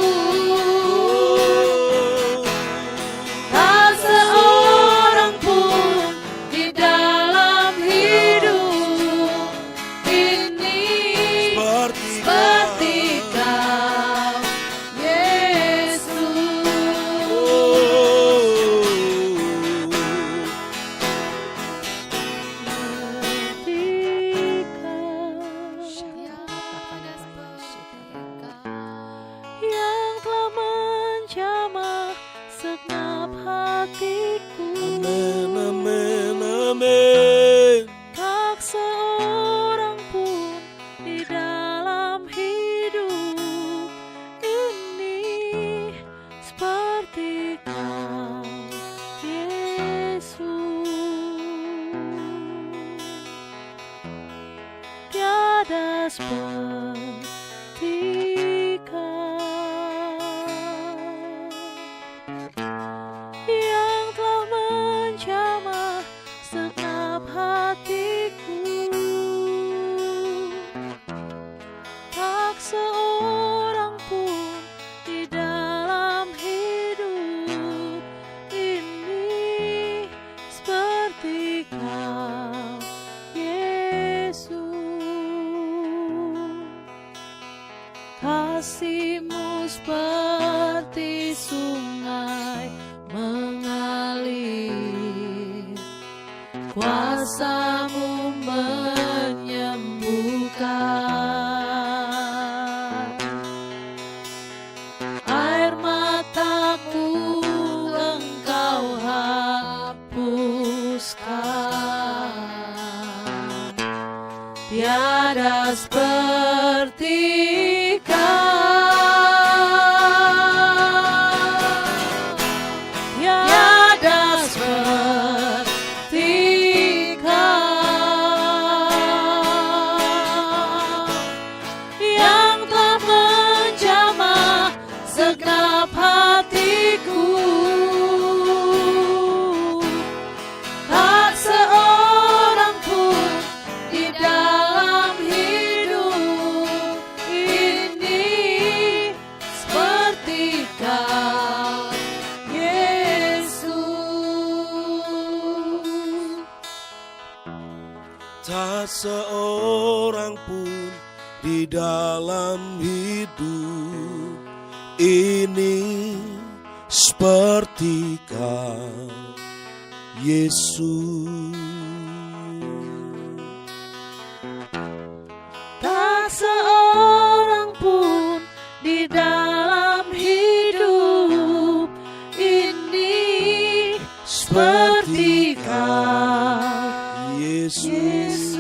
Tak seorang pun di dalam hidup ini seperti Kau, Yesus. Yang telah menjamah segenap hatiku. Amin, amin, amin. Tak seorang pun di dalam hidup ini seperti Kau, Yesus. Tiada seperti Kau yang telah menjamah segenap hatiku. Tak seorang pun di dalam hidup ini seperti Kau, Yesus. Kasih-Mu seperti sungai mengalir, kuasa-Mu menyembuhkan. Air mataku Engkau hapuskan. Tiada seperti tiada seperti Kau yang telah menjamah segenap hatiku. Tak seorang pun di dalam hidup ini seperti Kau, Yesus. Tak seorang pun di dalam hidup ini seperti Kau, Yesus. Tak seorang pun di dalam hidup ini seperti Kau, Yesus.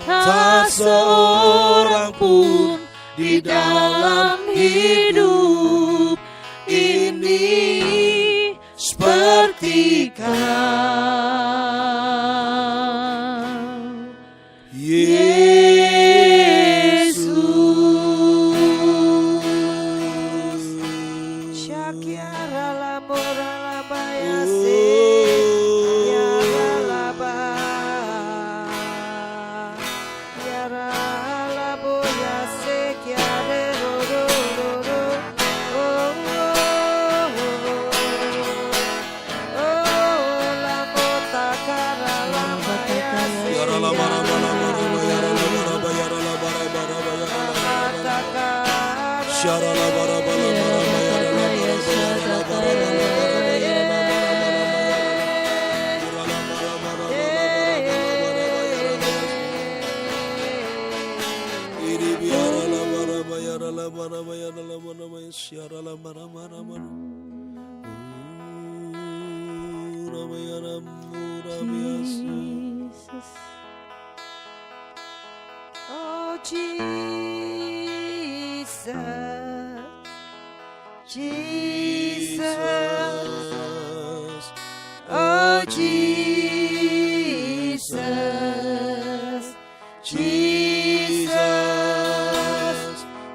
tak seorang pun di dalam hidup ini seperti Kau, Yesus. Syakiara lamora labayase, yara laba, yara laboyase, kiare ro ro ro ro, oh oh oh, lamota kara labayase, Yara la bara bara bara yara la bara bara yara la bara bara lamota kara, Shara la bara bara bara yara la bara bara Jesus. Oh Jesus, Jesus, oh Jesus, Jesus,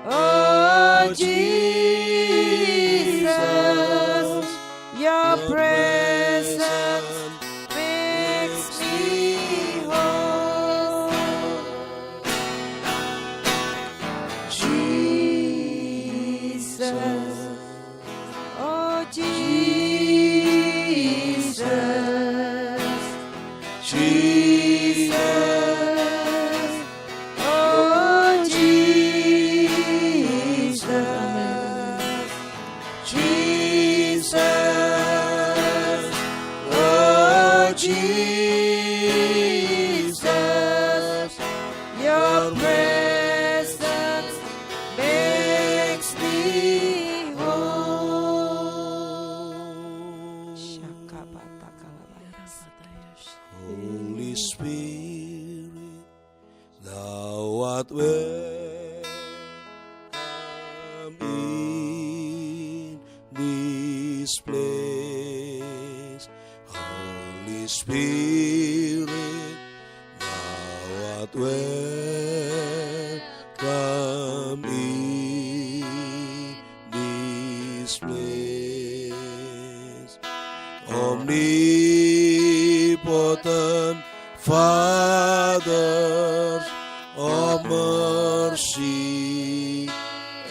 oh Spirit, Thou art welcome in this place. Holy Spirit, Thou art welcome in this place. Omnipotent Father of mercy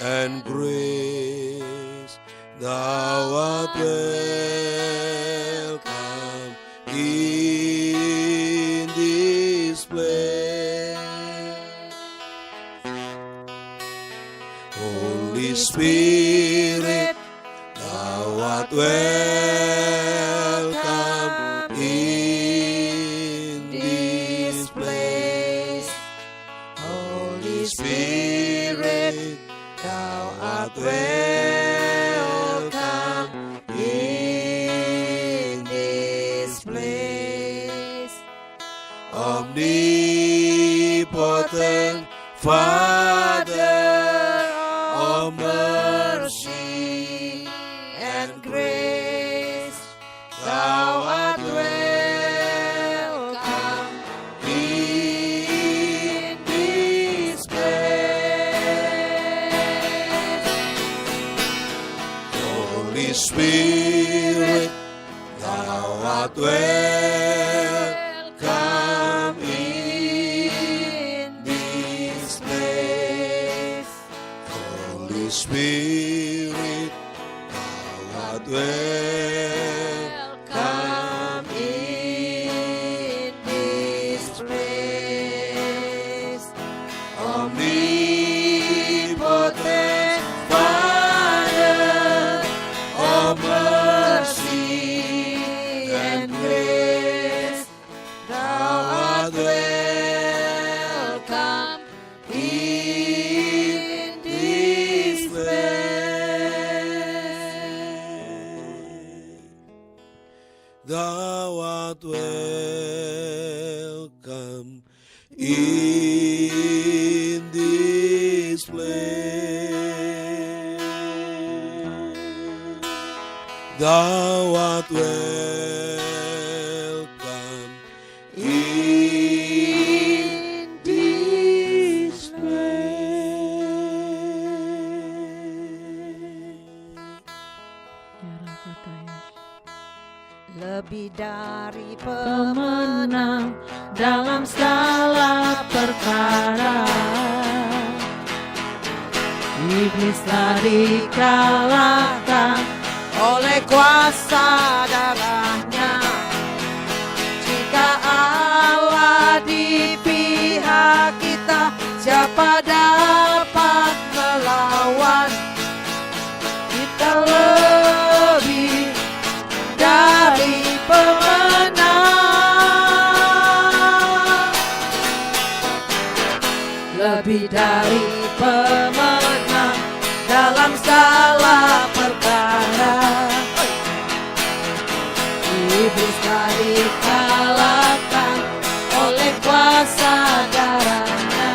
and grace, Thou art welcome in this place. Holy Spirit, Thou art welcome in this place. Holy Spirit, Thou art welcome in this place. Omnipotent Father of mercy and grace, Thou art welcome in this place. Holy Spirit, Thou art welcome in this place. Holy Spirit, Thou art welcome in this place. Omnipotent Father of mercy and grace, Thou art welcome in this place. Thou art welcome in this place. Thou art welcome in this place. Lebih dari Pemenang dalam segala perkara, iblis telah dikalahkan oleh kuasa darahnya. Jika Allah di pihak kita, siapa dapat melawan? Kita lebih dari pemenang, lebih dari pemenang dalam segala perkara. Iblis telah dikalahkan oleh kuasa darahnya.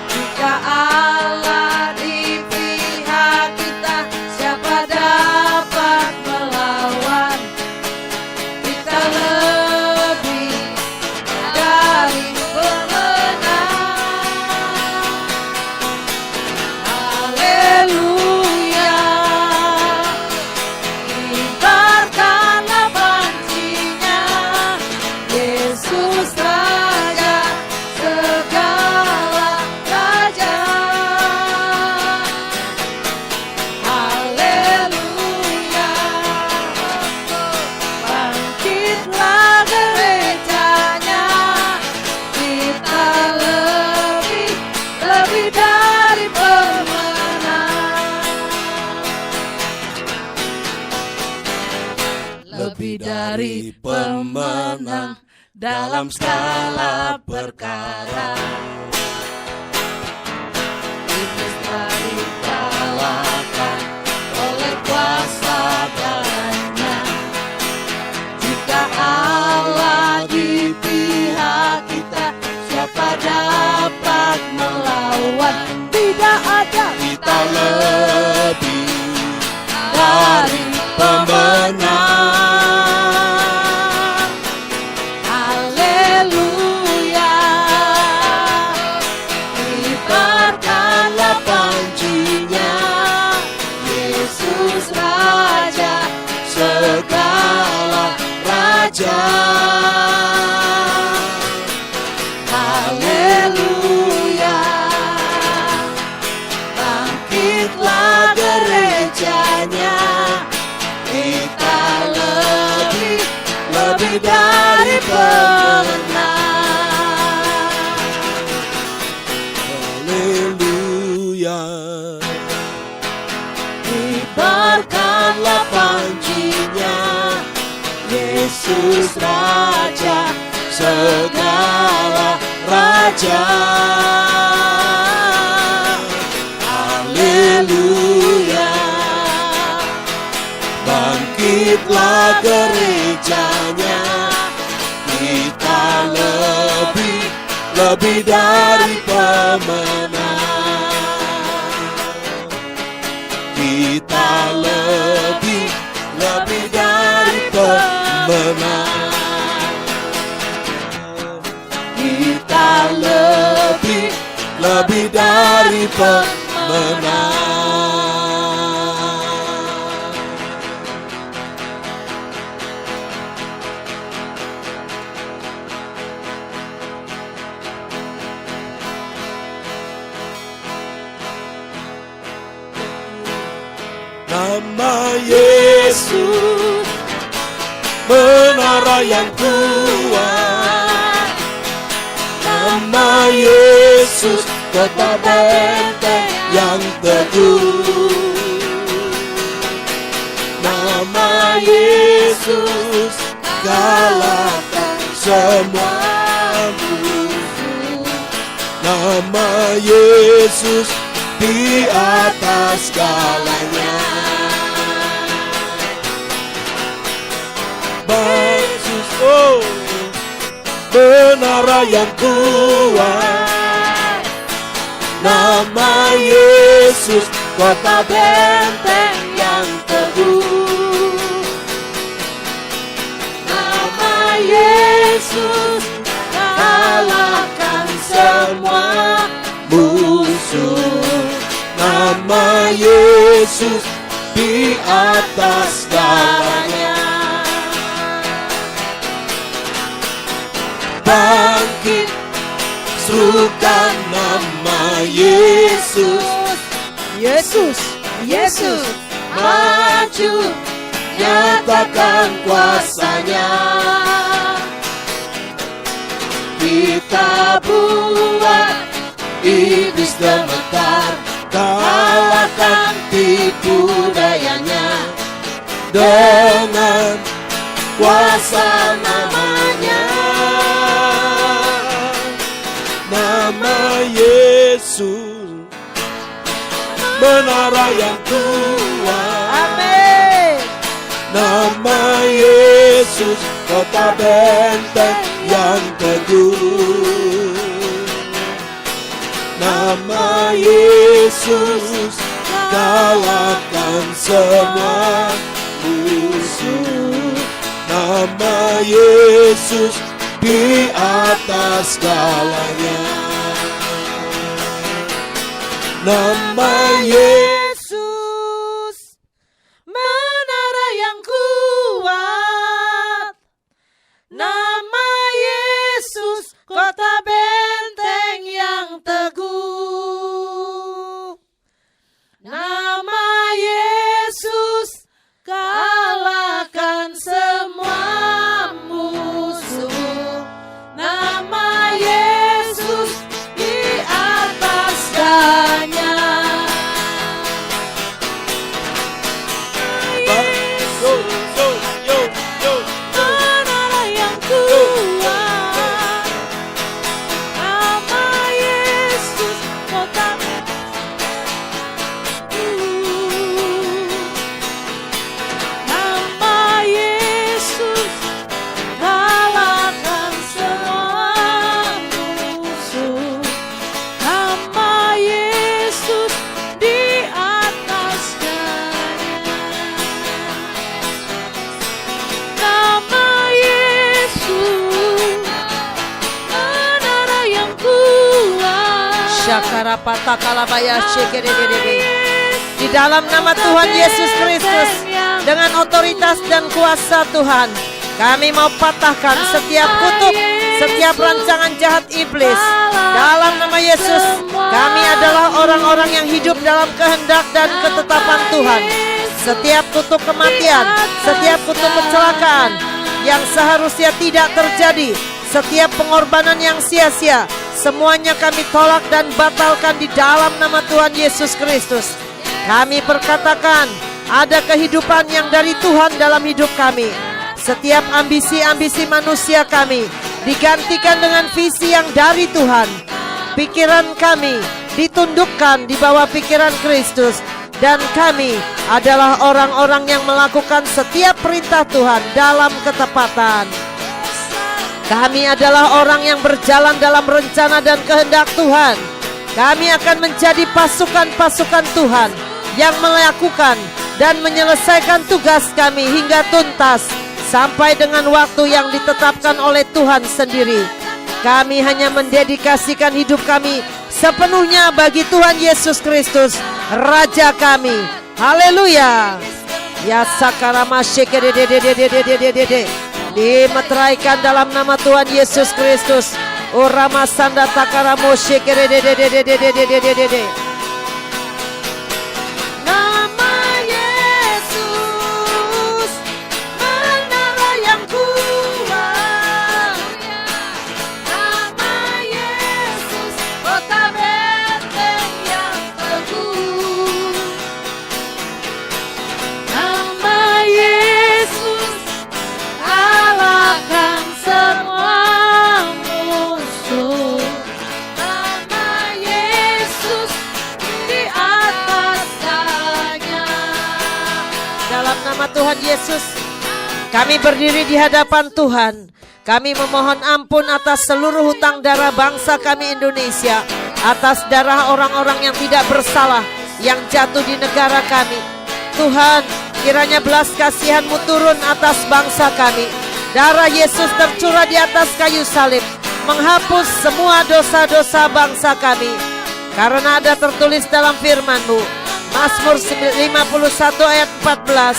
Jika Allah di pihak kita, siapa dapat melawan? Kita lebih dari pemenang. Haleluya. Kibarkanlah pancinya, Yesus Raja segala raja. Haleluya. Bangkitlah gerejanya, kita lebih dari pemenang. Lebih dari pemenang dalam segala perkara. Iblis telah dikalahkan oleh kuasa darahnya. Jika Allah di pihak Yesus Raja segala raja. Haleluya. Bangkitlah gerejanya, kita lebih dari pemenang. Kita lebih dari pemenang. Kita lebih dari pemenang. Nama Yesus, menara yang kuat. Nama Yesus, kota benteng yang teguh. Nama Yesus, kalahkan semua musuh. Nama Yesus di atas segalanya. Yesus, oh, menara yang kuat. Nama Yesus, kota benteng yang teguh. Nama Yesus, kalahkan semua musuh. Nama Yesus di atas segalanya. Bangkit, serukan nama Yesus. Yesus, Yesus, Maju, nyatakan kuasanya. Kita buat iblis gemetar, kalahkan tipu dayanya dengan kuasa namanya. Nama Yesus, menara yang kuat. amin. Nama Yesus, kota benteng yang teguh. Nama Yesus, kalahkan semua musuh. Nama Yesus di atas segalanya. Nama Yesus, menara yang kuat. Nama Yesus, kota benteng yang teguh. Nama Yesus, kalahkan semua musuh. Nama Yesus di atas segalanya. Menara yang kuat. Nama Yesus, kota Nama Yesus, kalahkan semua musuh. Nama Yesus di atas segalanya. Nama Yesus, menara yang kuat. Syakarapata kalabaya syekedededede. Di dalam nama Tuhan Yesus Kristus, dengan otoritas dan kuasa Tuhan, kami mau patahkan setiap kutuk, setiap rancangan jahat iblis. Dalam nama Yesus, kami adalah orang-orang yang hidup dalam kehendak dan ketetapan Tuhan. Setiap kutuk kematian, setiap kutuk kecelakaan yang seharusnya tidak terjadi, setiap pengorbanan yang sia-sia, semuanya kami tolak dan batalkan di dalam nama Tuhan Yesus Kristus. Kami perkatakan, ada kehidupan yang dari Tuhan dalam hidup kami. Setiap ambisi-ambisi manusia kami digantikan dengan visi yang dari Tuhan. Pikiran kami ditundukkan di bawah pikiran Kristus, dan kami adalah orang-orang yang melakukan setiap perintah Tuhan dalam ketepatan. Kami adalah orang yang berjalan dalam rencana dan kehendak Tuhan. Kami akan menjadi pasukan-pasukan Tuhan yang melakukan dan menyelesaikan tugas kami hingga tuntas sampai dengan waktu yang ditetapkan oleh Tuhan sendiri. Kami hanya mendedikasikan hidup kami sepenuhnya bagi Tuhan Yesus Kristus, Raja kami. Haleluya. Ya sakarama shekedededededededede. Dimeteraikan dalam nama Tuhan Yesus Kristus. Orama sanda takaramo shekededededededededede. Nama Yesus, menara yang kuat. Nama Yesus, kota benteng yang teguh. Nama Yesus kalahkan semua musuh. Nama Yesus di atas segalanya. Dalam nama Tuhan Yesus, kami berdiri di hadapan Tuhan. Kami memohon ampun atas seluruh hutang darah bangsa kami Indonesia, atas darah orang-orang yang tidak bersalah yang jatuh di negara kami. Tuhan, kiranya belas kasihan-Mu turun atas bangsa kami. Darah Yesus tercurah di atas kayu salib, menghapus semua dosa-dosa bangsa kami. Karena ada tertulis dalam firman-Mu, Mazmur 51 ayat 14,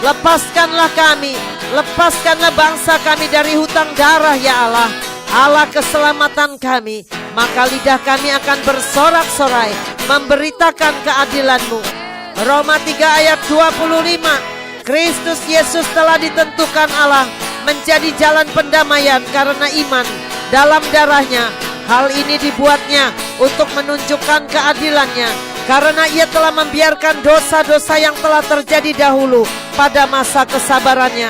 lepaskanlah kami, lepaskanlah bangsa kami dari hutang darah ya Allah, Allah keselamatan kami. Maka lidah kami akan bersorak-sorai memberitakan keadilan-Mu. Roma 3 ayat 25, Kristus Yesus telah ditentukan Allah menjadi jalan pendamaian karena iman dalam darahnya. Hal ini dibuatnya untuk menunjukkan keadilannya, karena ia telah membiarkan dosa-dosa yang telah terjadi dahulu pada masa kesabarannya.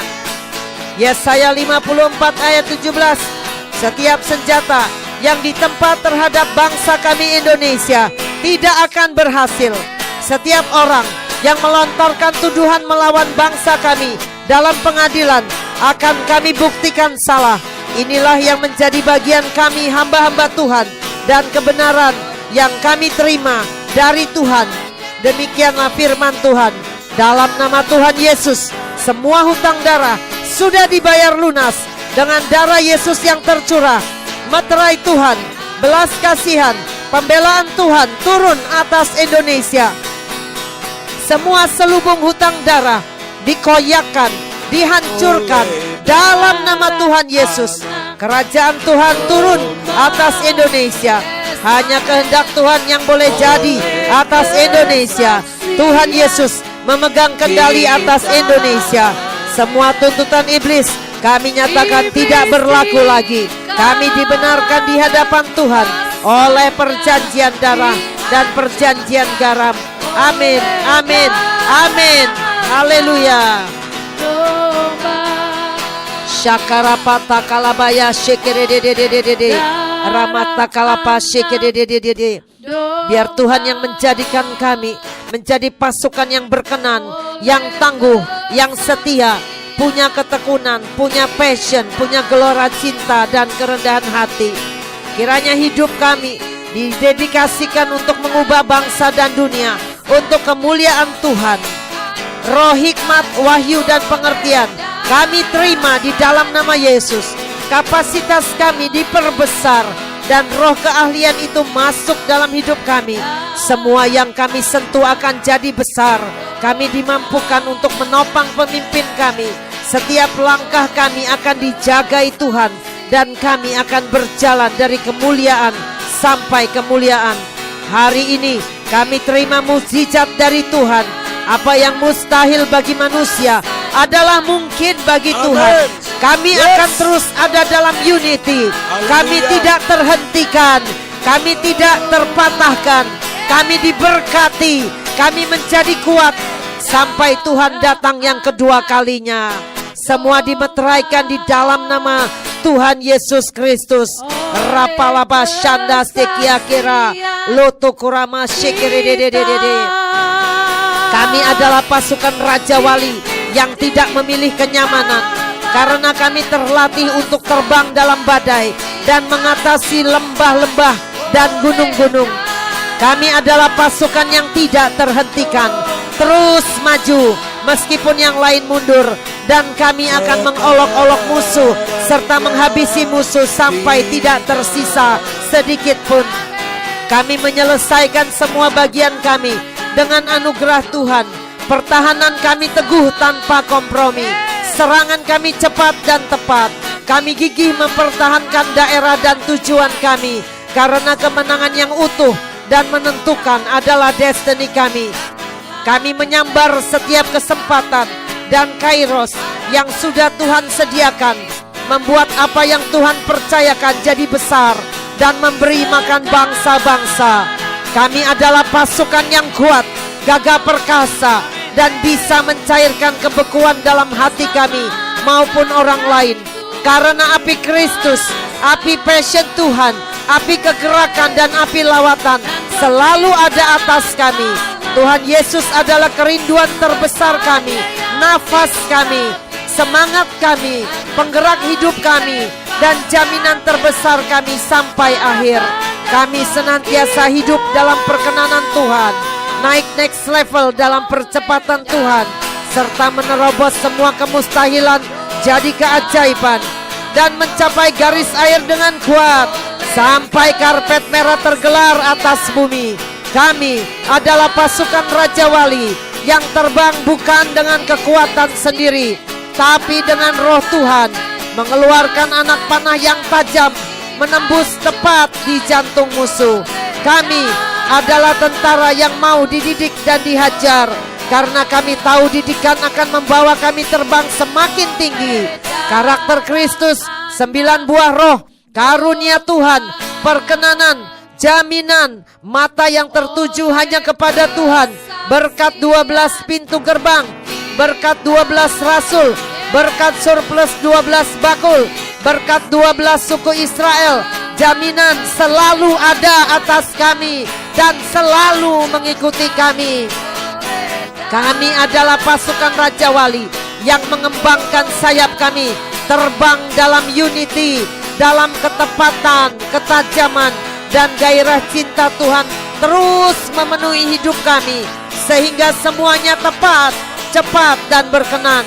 Yesaya 54 ayat 17, setiap senjata yang ditempa terhadap bangsa kami Indonesia tidak akan berhasil. Setiap orang yang melontarkan tuduhan melawan bangsa kami dalam pengadilan akan kami buktikan salah. Inilah yang menjadi bagian kami hamba-hamba Tuhan, dan kebenaran yang kami terima dari Tuhan. Demikianlah firman Tuhan. Dalam nama Tuhan Yesus, semua hutang darah sudah dibayar lunas dengan darah Yesus yang tercurah. Meterai Tuhan, belas kasihan, pembelaan Tuhan turun atas Indonesia. Semua selubung hutang darah dikoyakkan, dihancurkan dalam nama Tuhan Yesus. Kerajaan Tuhan turun atas Indonesia. Hanya kehendak Tuhan yang boleh jadi atas Indonesia. Tuhan Yesus memegang kendali atas Indonesia. Semua tuntutan iblis kami nyatakan tidak berlaku lagi. Kami dibenarkan di hadapan Tuhan oleh perjanjian darah dan perjanjian garam. Amin, amin, amin. Haleluya. Syakarapata kalabaya shekedededededede, ramata kalapa shekededededede. Biar Tuhan yang menjadikan kami menjadi pasukan yang berkenan, yang tangguh, yang setia, punya ketekunan, punya passion, punya gelora cinta dan kerendahan hati. Kiranya hidup kami didedikasikan untuk mengubah bangsa dan dunia untuk kemuliaan Tuhan. Roh hikmat, wahyu dan pengertian kami terima di dalam nama Yesus. Kapasitas kami diperbesar dan roh keahlian itu masuk dalam hidup kami. Semua yang kami sentuh akan jadi besar. Kami dimampukan untuk menopang pemimpin kami. Setiap langkah kami akan dijagai Tuhan, dan kami akan berjalan dari kemuliaan sampai kemuliaan. Hari ini kami terima mukjizat dari Tuhan. Apa yang mustahil bagi manusia adalah mungkin bagi Tuhan. Kami akan terus ada dalam unity. Kami tidak terhentikan. Kami tidak terpatahkan. Kami diberkati. Kami menjadi kuat sampai Tuhan datang yang kedua kalinya. Semua dimeteraikan di dalam nama Tuhan Yesus Kristus. Rapalaba shanda sekia kira loto kurama shikiridededede. Kami adalah pasukan Raja Wali yang tidak memilih kenyamanan, karena kami terlatih untuk terbang dalam badai dan mengatasi lembah-lembah dan gunung-gunung. Kami adalah pasukan yang tidak terhentikan, terus maju meskipun yang lain mundur, dan kami akan mengolok-olok musuh serta menghabisi musuh sampai tidak tersisa sedikit pun. Kami menyelesaikan semua bagian kami dengan anugerah Tuhan. Pertahanan kami teguh tanpa kompromi. Serangan kami cepat dan tepat. Kami gigih mempertahankan daerah dan tujuan kami, karena kemenangan yang utuh dan menentukan adalah destiny kami. Kami menyambar setiap kesempatan dan kairos yang sudah Tuhan sediakan, membuat apa yang Tuhan percayakan jadi besar dan memberi makan bangsa-bangsa. Kami adalah pasukan yang kuat, gagah perkasa, dan bisa mencairkan kebekuan dalam hati kami maupun orang lain. Karena api Kristus, api passion Tuhan, api kegerakan dan api lawatan selalu ada atas kami. Tuhan Yesus adalah kerinduan terbesar kami, nafas kami, semangat kami, penggerak hidup kami, dan jaminan terbesar kami sampai akhir. Kami senantiasa hidup dalam perkenanan Tuhan, naik next level dalam percepatan Tuhan, serta menerobos semua kemustahilan jadi keajaiban, dan mencapai garis air dengan kuat sampai karpet merah tergelar atas bumi. Kami adalah pasukan Raja Wali yang terbang bukan dengan kekuatan sendiri, tapi dengan roh Tuhan, mengeluarkan anak panah yang tajam, menembus tepat di jantung musuh. Kami adalah tentara yang mau dididik dan dihajar, karena kami tahu didikan akan membawa kami terbang semakin tinggi. Karakter Kristus, 9 buah roh, karunia Tuhan, perkenanan, jaminan, mata yang tertuju hanya kepada Tuhan, berkat 12 pintu gerbang, berkat 12 rasul, berkat surplus 12 bakul, berkat 12 suku Israel. Jaminan selalu ada atas kami dan selalu mengikuti kami. Kami adalah pasukan Raja Wali yang mengembangkan sayap kami, terbang dalam unity, dalam ketepatan, ketajaman, dan gairah cinta Tuhan terus memenuhi hidup kami, sehingga semuanya tepat, cepat, dan berkenan.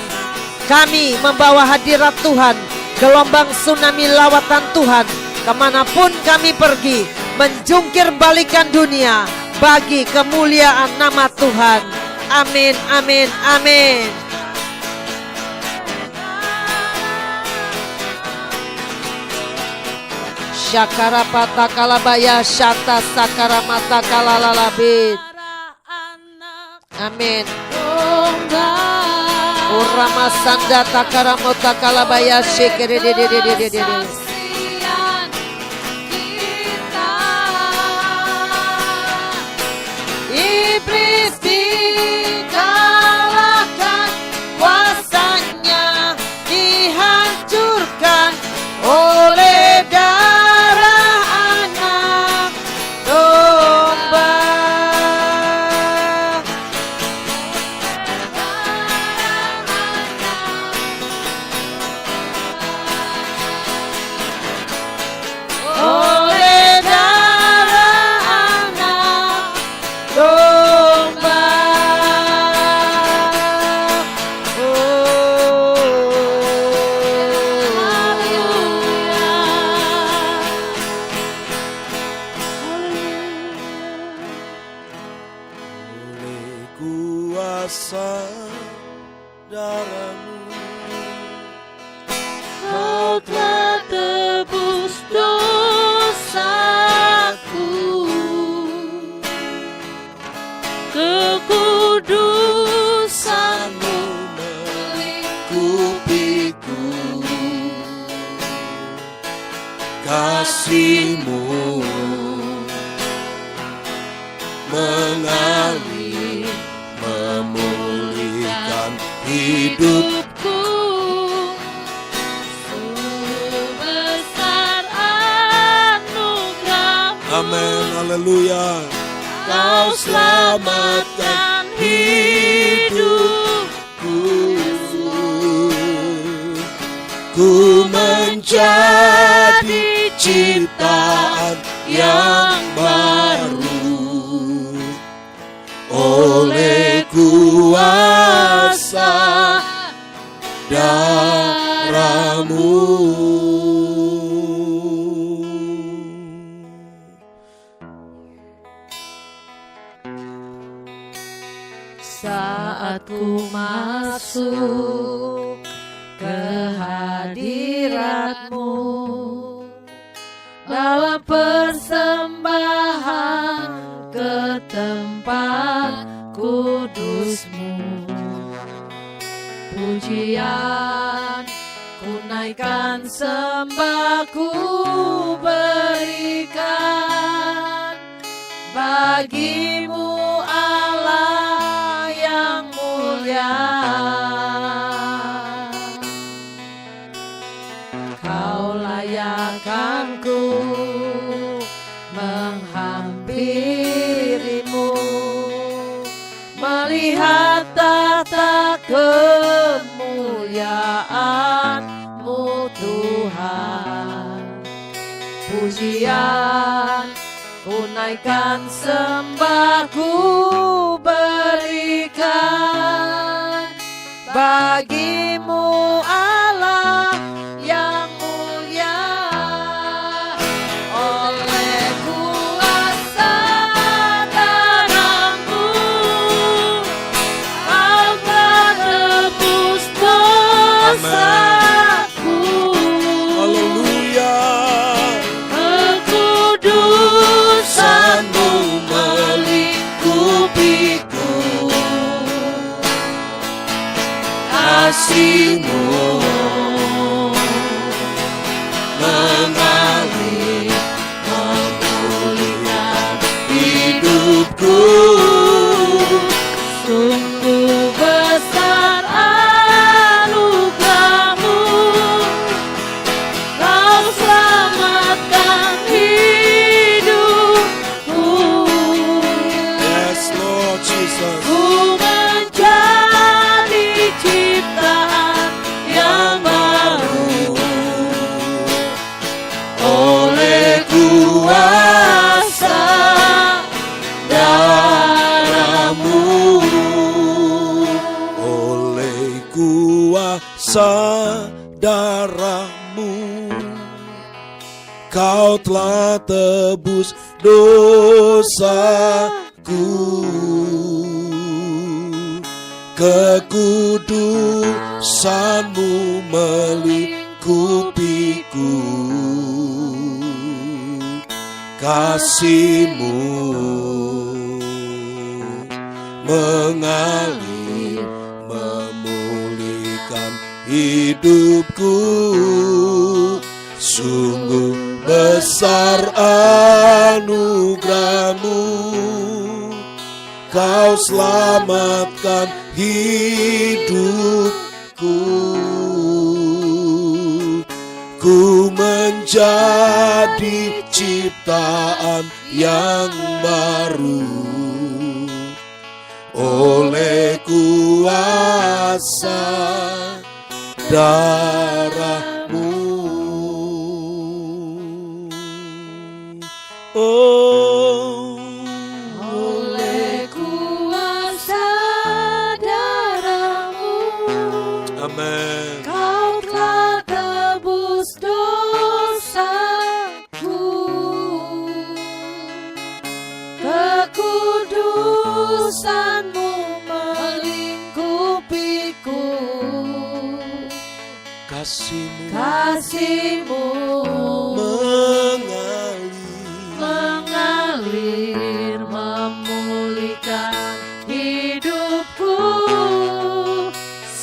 Kami membawa hadirat Tuhan, gelombang tsunami lawatan Tuhan, kemanapun kami pergi, menjungkir balikan dunia bagi kemuliaan nama Tuhan. Amin, amin, amin. Syakarapata kalabaya syata sakaramata kalalalabit. Amin. Urama sanda takaramota kalabaya shikere. Iblis dikalahkan, kuasanya dihancurkan oleh darah anak domba. Oleh darah anak domba. Oleh kuasa darahmu, Kau telah tebus dosaku, kekudusanmu melingkupiku, kasihmu mengalir, memulihkan hidupku. Amin, haleluya. Kau selamatkan hidupku. Ku menjadi ciptaan yang baru oleh kuasa darah-Mu. Saat ku masuk ke hadirat-Mu, bawa persembahan ke tempat kudus-Mu. Pujian ku naikkan, sembah ku berikan bagi-Mu Allah yang mulia. Kau layakkan ku menghampiri-Mu, melihat tahta kemuliaan-Mu Tuhan. Pujian ku naikkan, sembah ku berikan bagi-Mu Allah yang mulia. Oleh kuasa darah-Mu, Kau telah tebus dosaku. Haleluya. Kekudusan-Mu melingkupiku, kasih-Mu mengalir memulihkan hidupku. Sungguh besar anugerah-Mu, Kau selamatkan hidupku. Yes, Lord Jesus. Ku menjadi ciptaan yang baru oleh kuasa darah-Mu. Oleh kuasa darah-Mu, Kau telah tebus dosaku. Kekudusan-Mu melingkupiku, kasih-Mu mengalir memulihkan hidupku. Sungguh besar anugerah-Mu, Kau selamatkan hidupku. Ku menjadi ciptaan yang baru oleh kuasa darah-Mu. Oh, Oleh kuasa darah-Mu, amin. Kau telah tebus dosaku. Kekudusan-Mu melingkupiku, Kasih-Mu kasih-Mu mengalir memulihkan hidupku.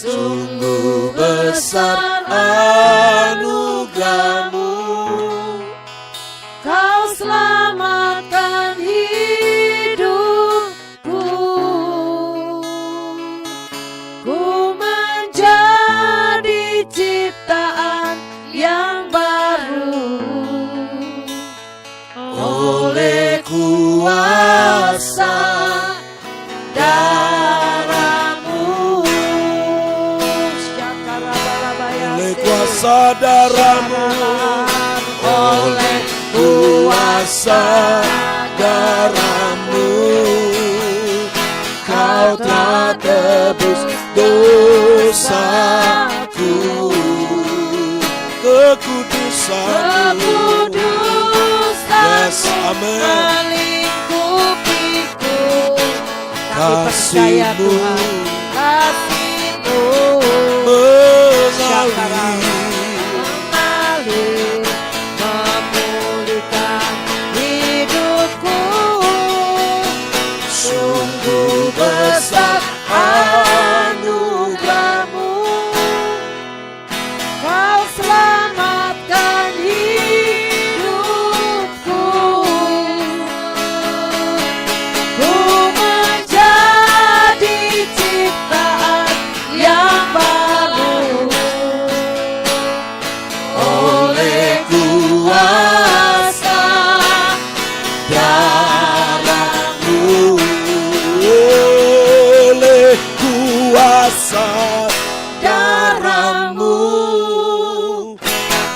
Sungguh besar anugerah-Mu, Kau selamatkan hidupku. Ku menjadi ciptaan yang baru oleh kuasa darah-Mu, oleh kuasa darah-Mu, oleh kuasa darah-Mu, Kau telah tebus dosaku, kekudusan-Mu. Yes, amen. melingkupiku. Kami percaya Kasih-Mu Kasih-Mu mengalir, memulihkan hidupku. Sungguh besar anugerah-Mu, Kau selamatkan hidupku. Ku menjadi ciptaan yang baru oleh kuasa darah-Mu, oleh kuasa darah-Mu,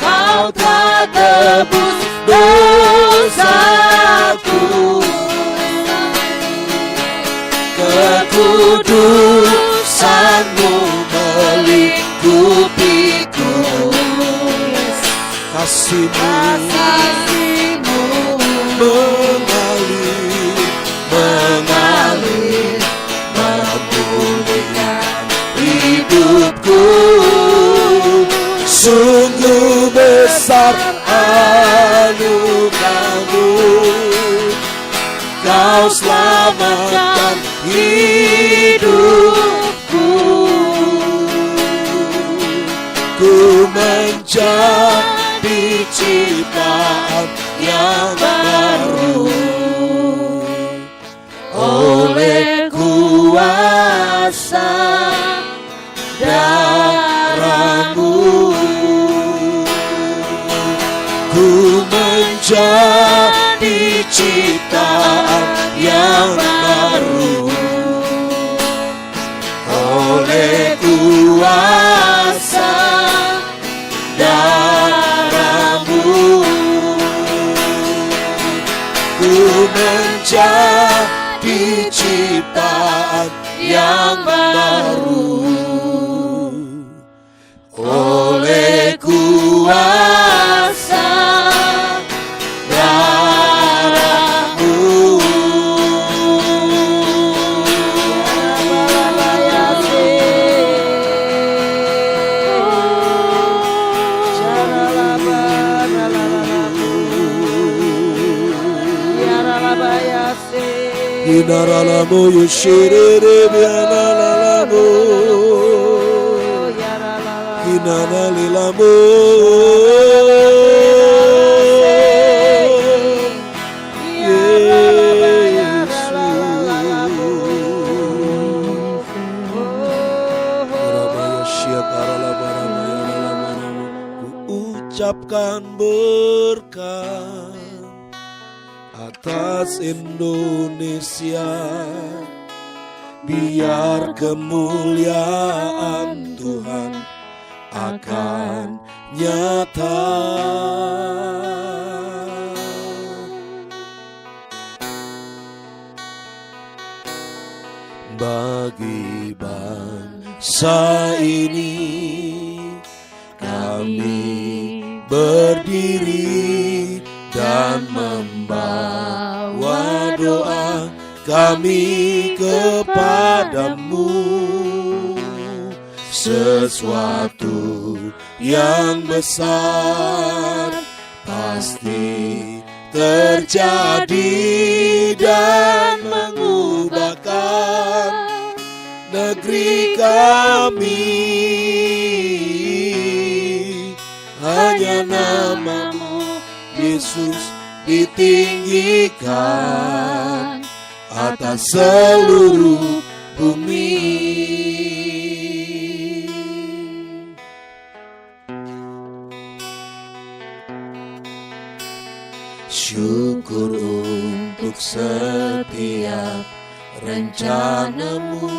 Kau telah tebus dosaku. kekudusan-Mu melingkupiku. Kasih-Mu Kasih-Mu mengalir, memulihkan hidupku. Sungguh besar anugerah-Mu, Kau selamatkan hidupku. Ku menjadi ciptaan yang baru oleh kuasa darah-Mu. Ku menjadi ciptaan yang baru oleh kuasa darah-Mu. Ku menjadi ciptaan yang baru oleh kuasa darah-Mu. Inaralamu yushirere bianalalamu, inanalilamu. Ku ucapkan berkat atas Indonesia, biar kemuliaan Tuhan akan nyata. Bagi bangsa ini kami berdiri dan membawa doa kami kepadamu. Sesuatu yang besar pasti terjadi dan mengubahkan negeri kami. Hanya nama-Mu Yesus ditinggikan atas seluruh bumi. syukur untuk setiap rencanamu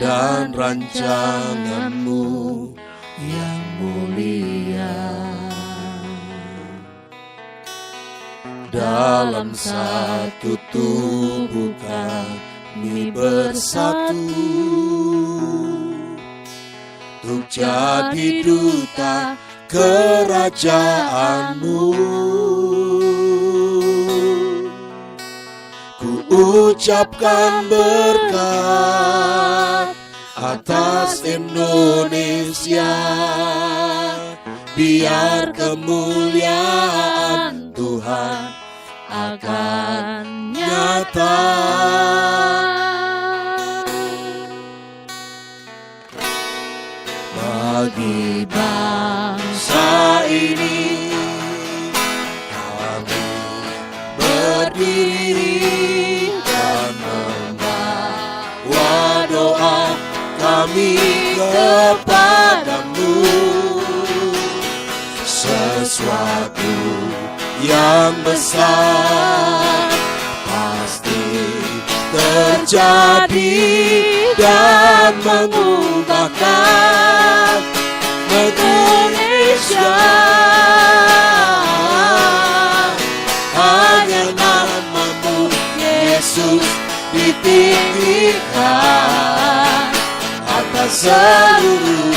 dan rancanganmu yang mulia. Dalam satu tubuh kami bersatu untuk jadi duta kerajaanmu. Ku ucapkan berkat atas Indonesia, biar kemuliaan Tuhan akan nyata. Bagi bangsa ini kami berdiri dan membawa doa kami kepadamu. Sesuatu yang besar pasti terjadi dan mengubahkan Indonesia. Hanya namamu Yesus ditinggikan atas seluruh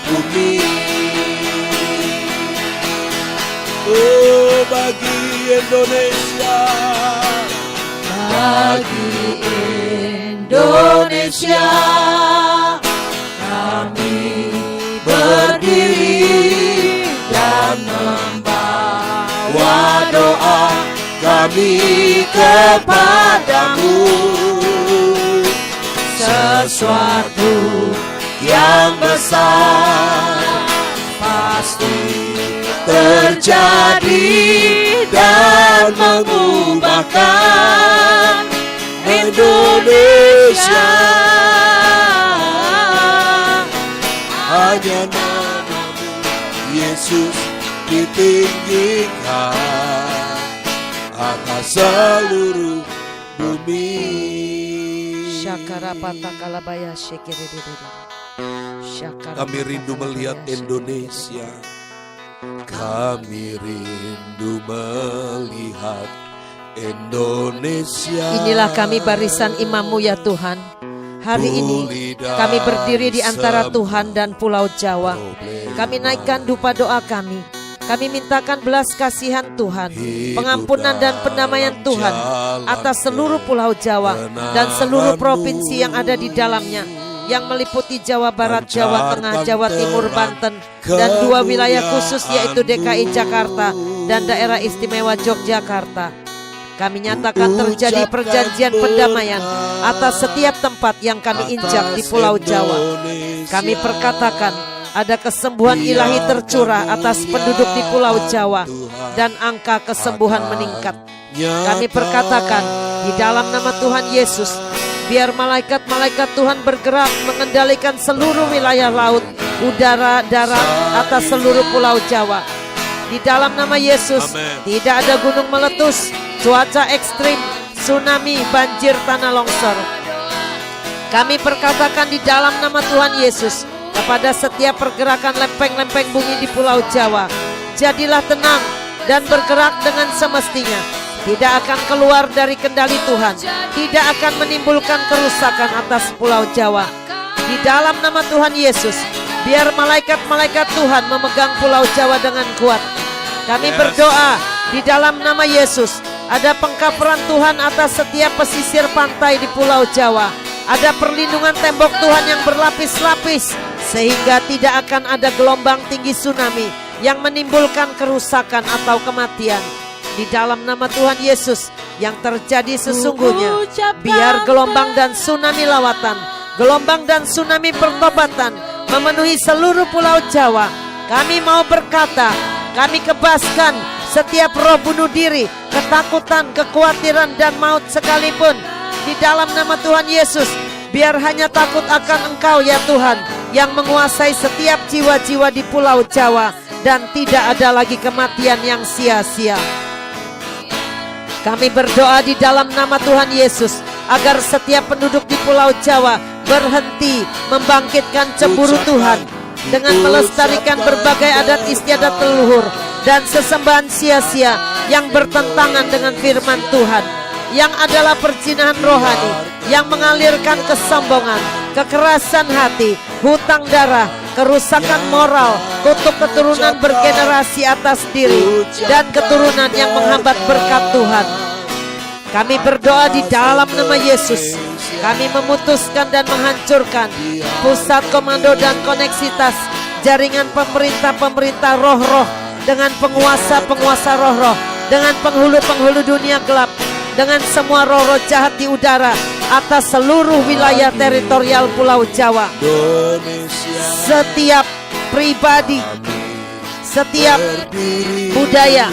bumi. Oh, bagi Indonesia, bagi Indonesia kami berdiri dan membawa doa kami kepadamu. Sesuatu yang besar pasti terjadi dan mengubahkan Indonesia. Hanya namamu Yesus ditinggikan atas seluruh bumi. Kami rindu melihat Indonesia. Kami rindu melihat Indonesia. Inilah kami barisan imam-Mu ya Tuhan. Hari ini kami berdiri di antara Tuhan dan Pulau Jawa. Kami naikkan dupa doa kami. Kami mintakan belas kasihan Tuhan, pengampunan dan pendamaian Tuhan atas seluruh Pulau Jawa dan seluruh provinsi yang ada di dalamnya, yang meliputi Jawa Barat, Jawa Tengah, Jawa Timur, Banten, dan 2 wilayah khusus yaitu DKI Jakarta dan Daerah Istimewa Yogyakarta. Kami nyatakan terjadi perjanjian pendamaian atas setiap tempat yang kami injak di Pulau Jawa. Kami perkatakan ada kesembuhan ilahi tercurah atas penduduk di Pulau Jawa dan angka kesembuhan meningkat. Kami perkatakan di dalam nama Tuhan Yesus, biar malaikat-malaikat Tuhan bergerak mengendalikan seluruh wilayah laut, udara, darat atas seluruh Pulau Jawa. Di dalam nama Yesus, tidak ada gunung meletus, cuaca ekstrim, tsunami, banjir, tanah longsor. Kami perkatakan di dalam nama Tuhan Yesus kepada setiap pergerakan lempeng-lempeng bumi di Pulau Jawa, jadilah tenang dan bergerak dengan semestinya. Tidak akan keluar dari kendali Tuhan, tidak akan menimbulkan kerusakan atas Pulau Jawa. Di dalam nama Tuhan Yesus, biar malaikat-malaikat Tuhan memegang Pulau Jawa dengan kuat. Kami berdoa di dalam nama Yesus, ada pengkaparan Tuhan atas setiap pesisir pantai di Pulau Jawa. Ada perlindungan tembok Tuhan yang berlapis-lapis, sehingga tidak akan ada gelombang tinggi tsunami yang menimbulkan kerusakan atau kematian. Di dalam nama Tuhan Yesus, yang terjadi sesungguhnya, biar gelombang dan tsunami lawatan, gelombang dan tsunami pertobatan memenuhi seluruh Pulau Jawa. Kami mau berkata, kami kebaskan setiap roh bunuh diri, ketakutan, kekhawatiran, dan maut sekalipun. Di dalam nama Tuhan Yesus, biar hanya takut akan Engkau ya Tuhan, yang menguasai setiap jiwa-jiwa di Pulau Jawa, dan tidak ada lagi kematian yang sia-sia. Kami berdoa di dalam nama Tuhan Yesus agar setiap penduduk di Pulau Jawa berhenti membangkitkan cemburu Tuhan dengan melestarikan berbagai adat istiadat leluhur dan sesembahan sia-sia yang bertentangan dengan firman Tuhan, yang adalah perzinahan rohani, yang mengalirkan kesombongan, kekerasan hati, hutang darah, kerusakan moral, kutuk keturunan bergenerasi atas diri, dan keturunan yang menghambat berkat Tuhan. Kami berdoa di dalam nama Yesus. Kami memutuskan dan menghancurkan pusat komando dan koneksitas jaringan pemerintah-pemerintah roh-roh dengan penguasa-penguasa roh-roh, dengan penghulu-penghulu dunia gelap, dengan semua roh-roh jahat di udara atas seluruh wilayah teritorial Pulau Jawa. Setiap pribadi, setiap budaya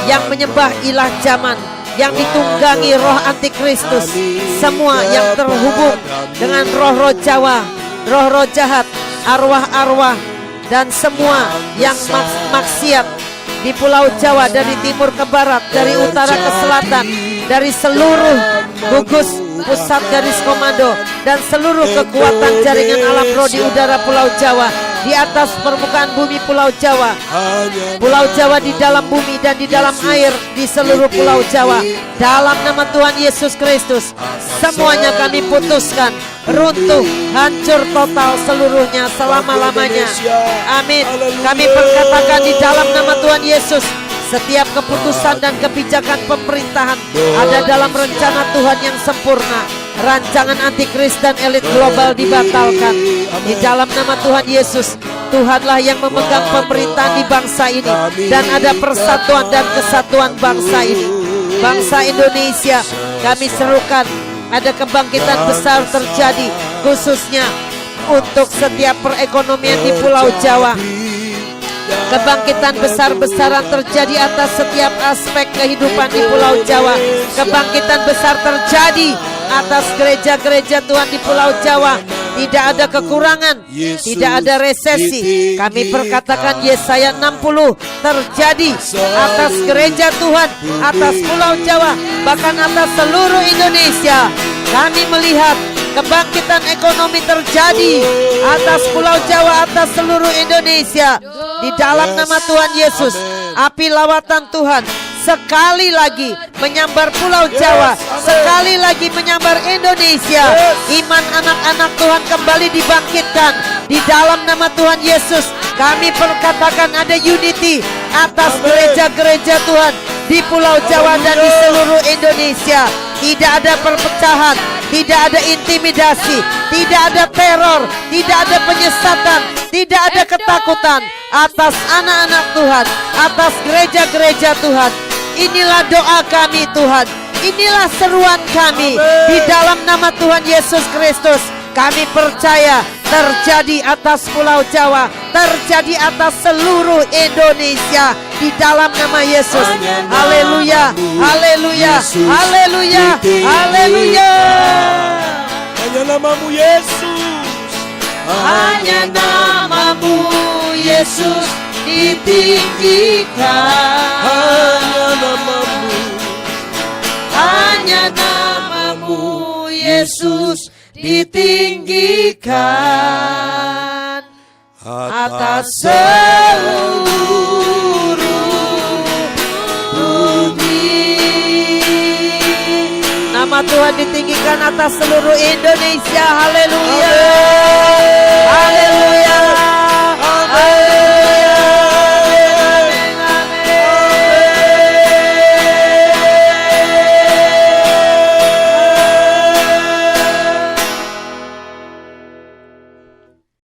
yang menyembah ilah zaman, yang ditunggangi roh antikristus, semua yang terhubung dengan roh-roh Jawa, roh-roh jahat, arwah-arwah, dan semua yang maksiat di Pulau Jawa, dari timur ke barat, dari utara ke selatan, dari seluruh gugus pusat garis komando dan seluruh kekuatan jaringan alam roh di udara Pulau Jawa, di atas permukaan bumi Pulau Jawa, Pulau Jawa di dalam bumi dan di dalam air di seluruh Pulau Jawa. Dalam nama Tuhan Yesus Kristus, semuanya kami putuskan runtuh, hancur total seluruhnya selama-lamanya. Amin. Kami perkatakan di dalam nama Tuhan Yesus, setiap keputusan dan kebijakan pemerintahan ada dalam rencana Tuhan yang sempurna. Rancangan antikris dan elit global dibatalkan. Di dalam nama Tuhan Yesus, Tuhanlah yang memegang pemerintahan di bangsa ini, dan ada persatuan dan kesatuan bangsa ini. Bangsa Indonesia, kami serukan ada kebangkitan besar terjadi, khususnya untuk setiap perekonomian di Pulau Jawa. Kebangkitan besar-besaran terjadi atas setiap aspek kehidupan di Pulau Jawa. Kebangkitan besar terjadi atas gereja-gereja Tuhan di Pulau Jawa. Tidak ada kekurangan, tidak ada resesi. Kami perkatakan Yesaya 60 terjadi atas gereja Tuhan, atas Pulau Jawa, bahkan atas seluruh Indonesia. Kami melihat kebangkitan ekonomi terjadi atas Pulau Jawa, atas seluruh Indonesia. Di dalam nama Tuhan Yesus, api lawatan Tuhan sekali lagi menyambar Pulau Jawa, sekali lagi menyambar Indonesia. Iman anak-anak Tuhan kembali dibangkitkan. Di dalam nama Tuhan Yesus, kami perkatakan ada unity atas gereja-gereja Tuhan di Pulau Jawa dan di seluruh Indonesia. Tidak ada perpecahan, tidak ada intimidasi, tidak ada teror, tidak ada penyesatan, tidak ada ketakutan atas anak-anak Tuhan, atas gereja-gereja Tuhan. Inilah doa kami Tuhan, inilah seruan kami di dalam nama Tuhan Yesus Kristus. Kami percaya terjadi atas Pulau Jawa, terjadi atas seluruh Indonesia di dalam nama Yesus. Haleluya, haleluya, haleluya, haleluya. Hanya namamu Yesus, Hanya namamu Yesus ditinggikan. hanya namamu, Hanya namamu Yesus ditinggikan atas seluruh bumi. Nama Tuhan ditinggikan atas seluruh Indonesia. Haleluya, haleluya,